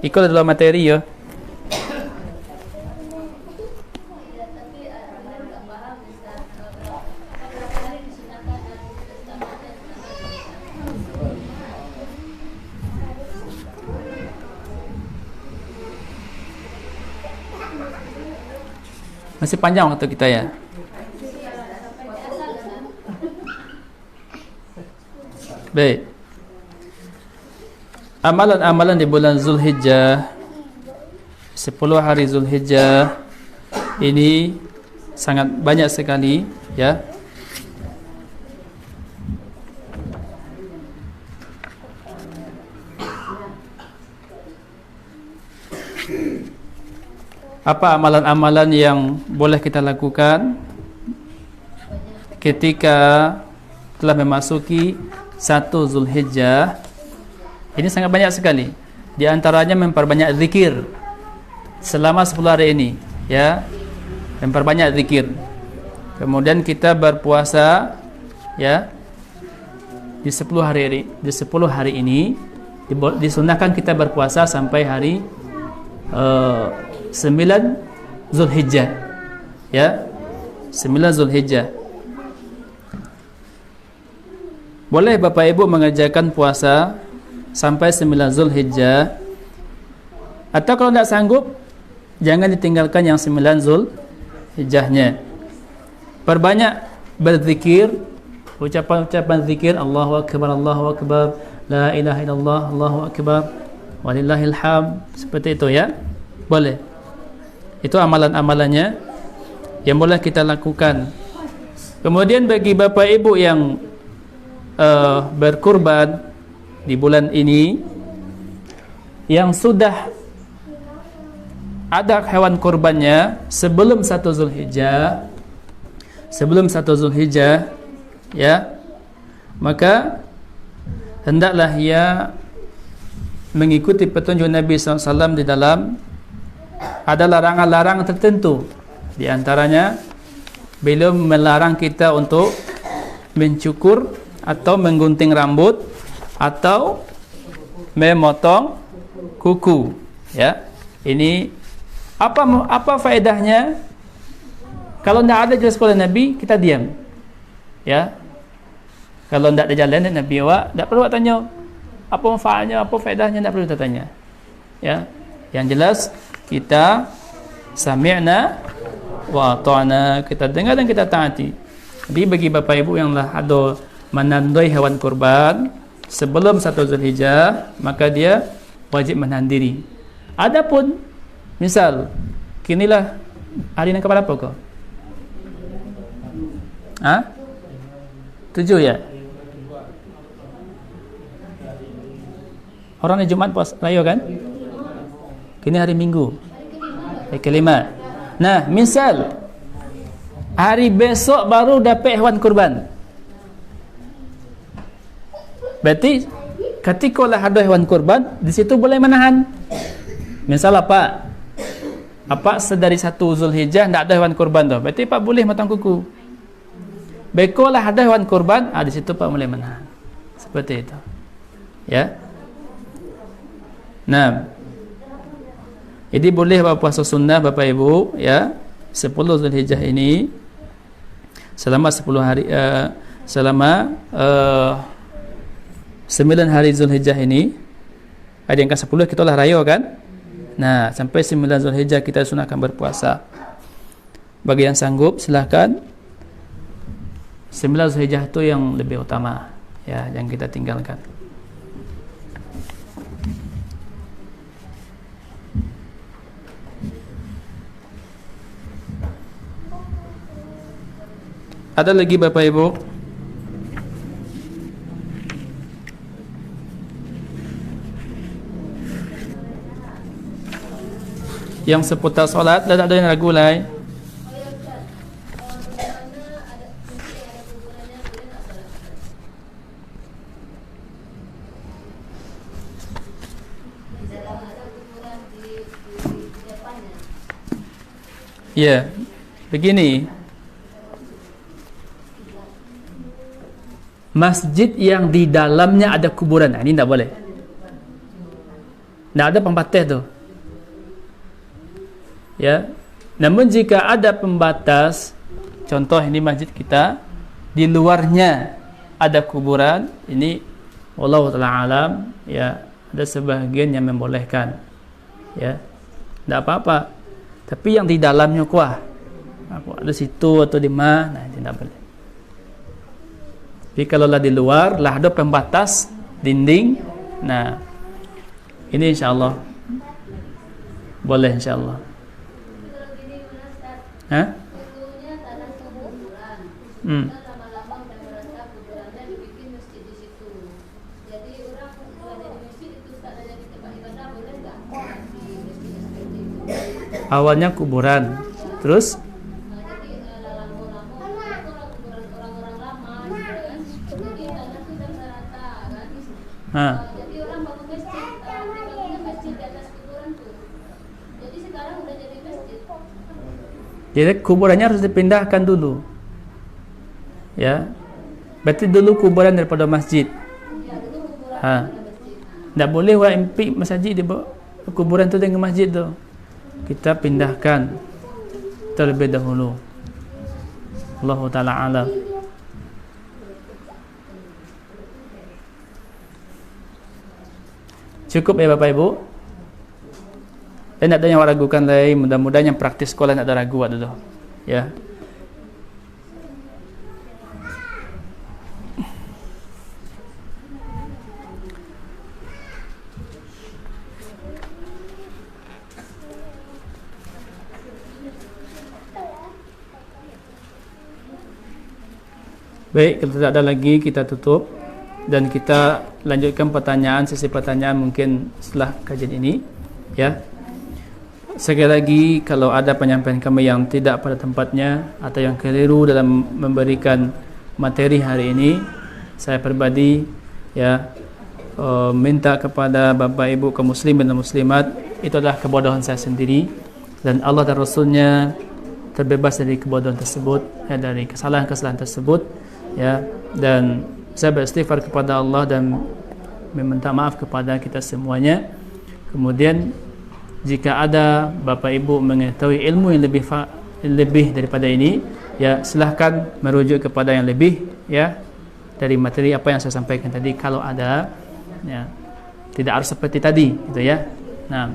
Ikut dalam materi ya. Masih panjang waktu kita ya. Baik. Amalan-amalan di bulan Zulhijjah, 10 hari Zulhijjah ini sangat banyak sekali ya. Apa amalan-amalan yang boleh kita lakukan ketika telah memasuki 1 Zulhijjah? Ini sangat banyak sekali. Di antaranya memperbanyak zikir selama 10 hari ini, ya. Memperbanyak zikir. Kemudian kita berpuasa, ya. Di 10 hari ini disunahkan kita berpuasa sampai hari 9 Zulhijjah, ya, 9 Zulhijjah. Boleh Bapak Ibu mengerjakan puasa sampai 9 Zulhijjah, atau kalau tidak sanggup, jangan ditinggalkan yang 9 Zulhijjahnya. Perbanyak berzikir, ucapan-ucapan zikir, Allahu Akbar, Allahu Akbar, La ilaha illallah, Allahu Akbar, walillahil hamd, seperti itu ya. Boleh. Itu amalan-amalannya yang boleh kita lakukan. Kemudian bagi Bapak Ibu yang berkurban di bulan ini, yang sudah ada hewan kurbannya sebelum 1 Zulhijjah, ya, maka hendaklah ia mengikuti petunjuk Nabi SAW di dalam ada larangan-larangan tertentu. Di antaranya beliau melarang kita untuk mencukur atau menggunting rambut atau memotong kuku, ya. Ini apa faedahnya? Kalau tidak ada jelas oleh Nabi, kita diam, ya. Kalau tidak ada jalan Nabi awak, tidak perlu tanya apa manfaatnya, apa faedahnya, tidak perlu kita tanya, ya. Yang jelas kita sami'na wa ata'na, kita dengar dan kita taati. Jadi bagi Bapak Ibu yang lah ada menandai hewan kurban sebelum 1 Zulhijjah, maka dia wajib menahan diri. Adapun misal kinilah hari yang keberapa kau? 7 ya? Orang di Jumat puasa raya kan? Kini hari Minggu, hari kelima. Nah, misal hari besok baru dapat hewan kurban, berarti ketika lah ada hewan kurban, di situ boleh menahan. Misal apa sedari 1 Zulhijjah tidak ada hewan kurban tu, berarti Pak boleh potong kuku. Beko lah ada hewan kurban, di situ Pak boleh menahan. Seperti itu, ya. Nah, jadi boleh puasa sunnah Bapak Ibu, ya, 10 Zulhijjah ini selama 10 hari selama 9 hari Zulhijjah ini. Ada yang ke-10 kita lah raya kan. Nah, sampai 9 Zulhijjah kita sunahkan berpuasa. Bagi yang sanggup silahkan. 9 Zulhijjah itu yang lebih utama, ya, yang kita tinggalkan. Ada lagi Bapak Ibu? Yang seputar solat, dan ada yang ragu lain? Ya, begini. Masjid yang di dalamnya ada kuburan, ini tidak boleh. Tidak ada pembatas tu, ya. Namun jika ada pembatas, contoh ini masjid kita, di luarnya ada kuburan, ini wallahu ta'ala alam, ya, ada sebahagian yang membolehkan, ya, tidak apa-apa. Tapi yang di dalamnya kuah, Aku ada situ atau di mana, nah tidak boleh. Tapi kalau lah di luar, lah ada pembatas dinding, nah ini insyaallah boleh insyaallah. Hah? Awalnya kuburan, terus jadi orang bangun masjid, dibangunnya masjid di atas kuburan tuh. Jadi sekarang udah jadi masjid. Jadi kuburannya harus dipindahkan dulu. Ya. Berarti dulu kuburan daripada masjid. Ya, dulu kuburan masjid. Enggak boleh empik masjid di kuburan tu dengan masjid tu. Kita pindahkan terlebih dahulu. Allah Ta'ala alam. Cukup ya Bapak Ibu. Dan ada yang ragukan lagi, mudah-mudahan yang praktis sekolah tidak ada ragu dulu. Ya. Baik, kalau tidak ada lagi kita tutup dan kita lanjutkan pertanyaan, sesi pertanyaan mungkin setelah kajian ini, ya. Sekali lagi, kalau ada penyampaian kami yang tidak pada tempatnya atau yang keliru dalam memberikan materi hari ini, saya pribadi ya minta kepada Bapak Ibu kaum muslimin dan muslimat, itu adalah kebodohan saya sendiri dan Allah dan Rasulnya terbebas dari kebodohan tersebut, ya, dari kesalahan-kesalahan tersebut, ya, dan saya beristighfar kepada Allah dan meminta maaf kepada kita semuanya. Kemudian jika ada Bapak Ibu mengetahui ilmu yang lebih daripada ini, ya silahkan merujuk kepada yang lebih, ya, dari materi apa yang saya sampaikan tadi. Kalau ada, ya, tidak harus seperti tadi, gitu ya. Nah,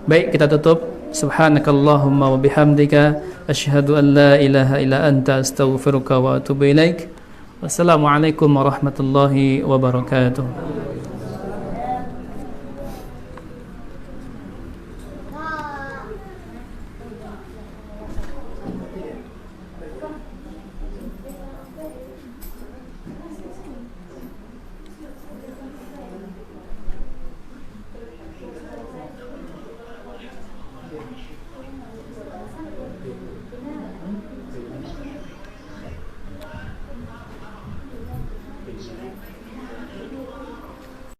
baik, kita tutup. Subhanakallahumma wa bihamdika asyhadu an la ilaha illa anta astaghfiruka wa atubu ilaik. Wassalamualaikum warahmatullahi wabarakatuh.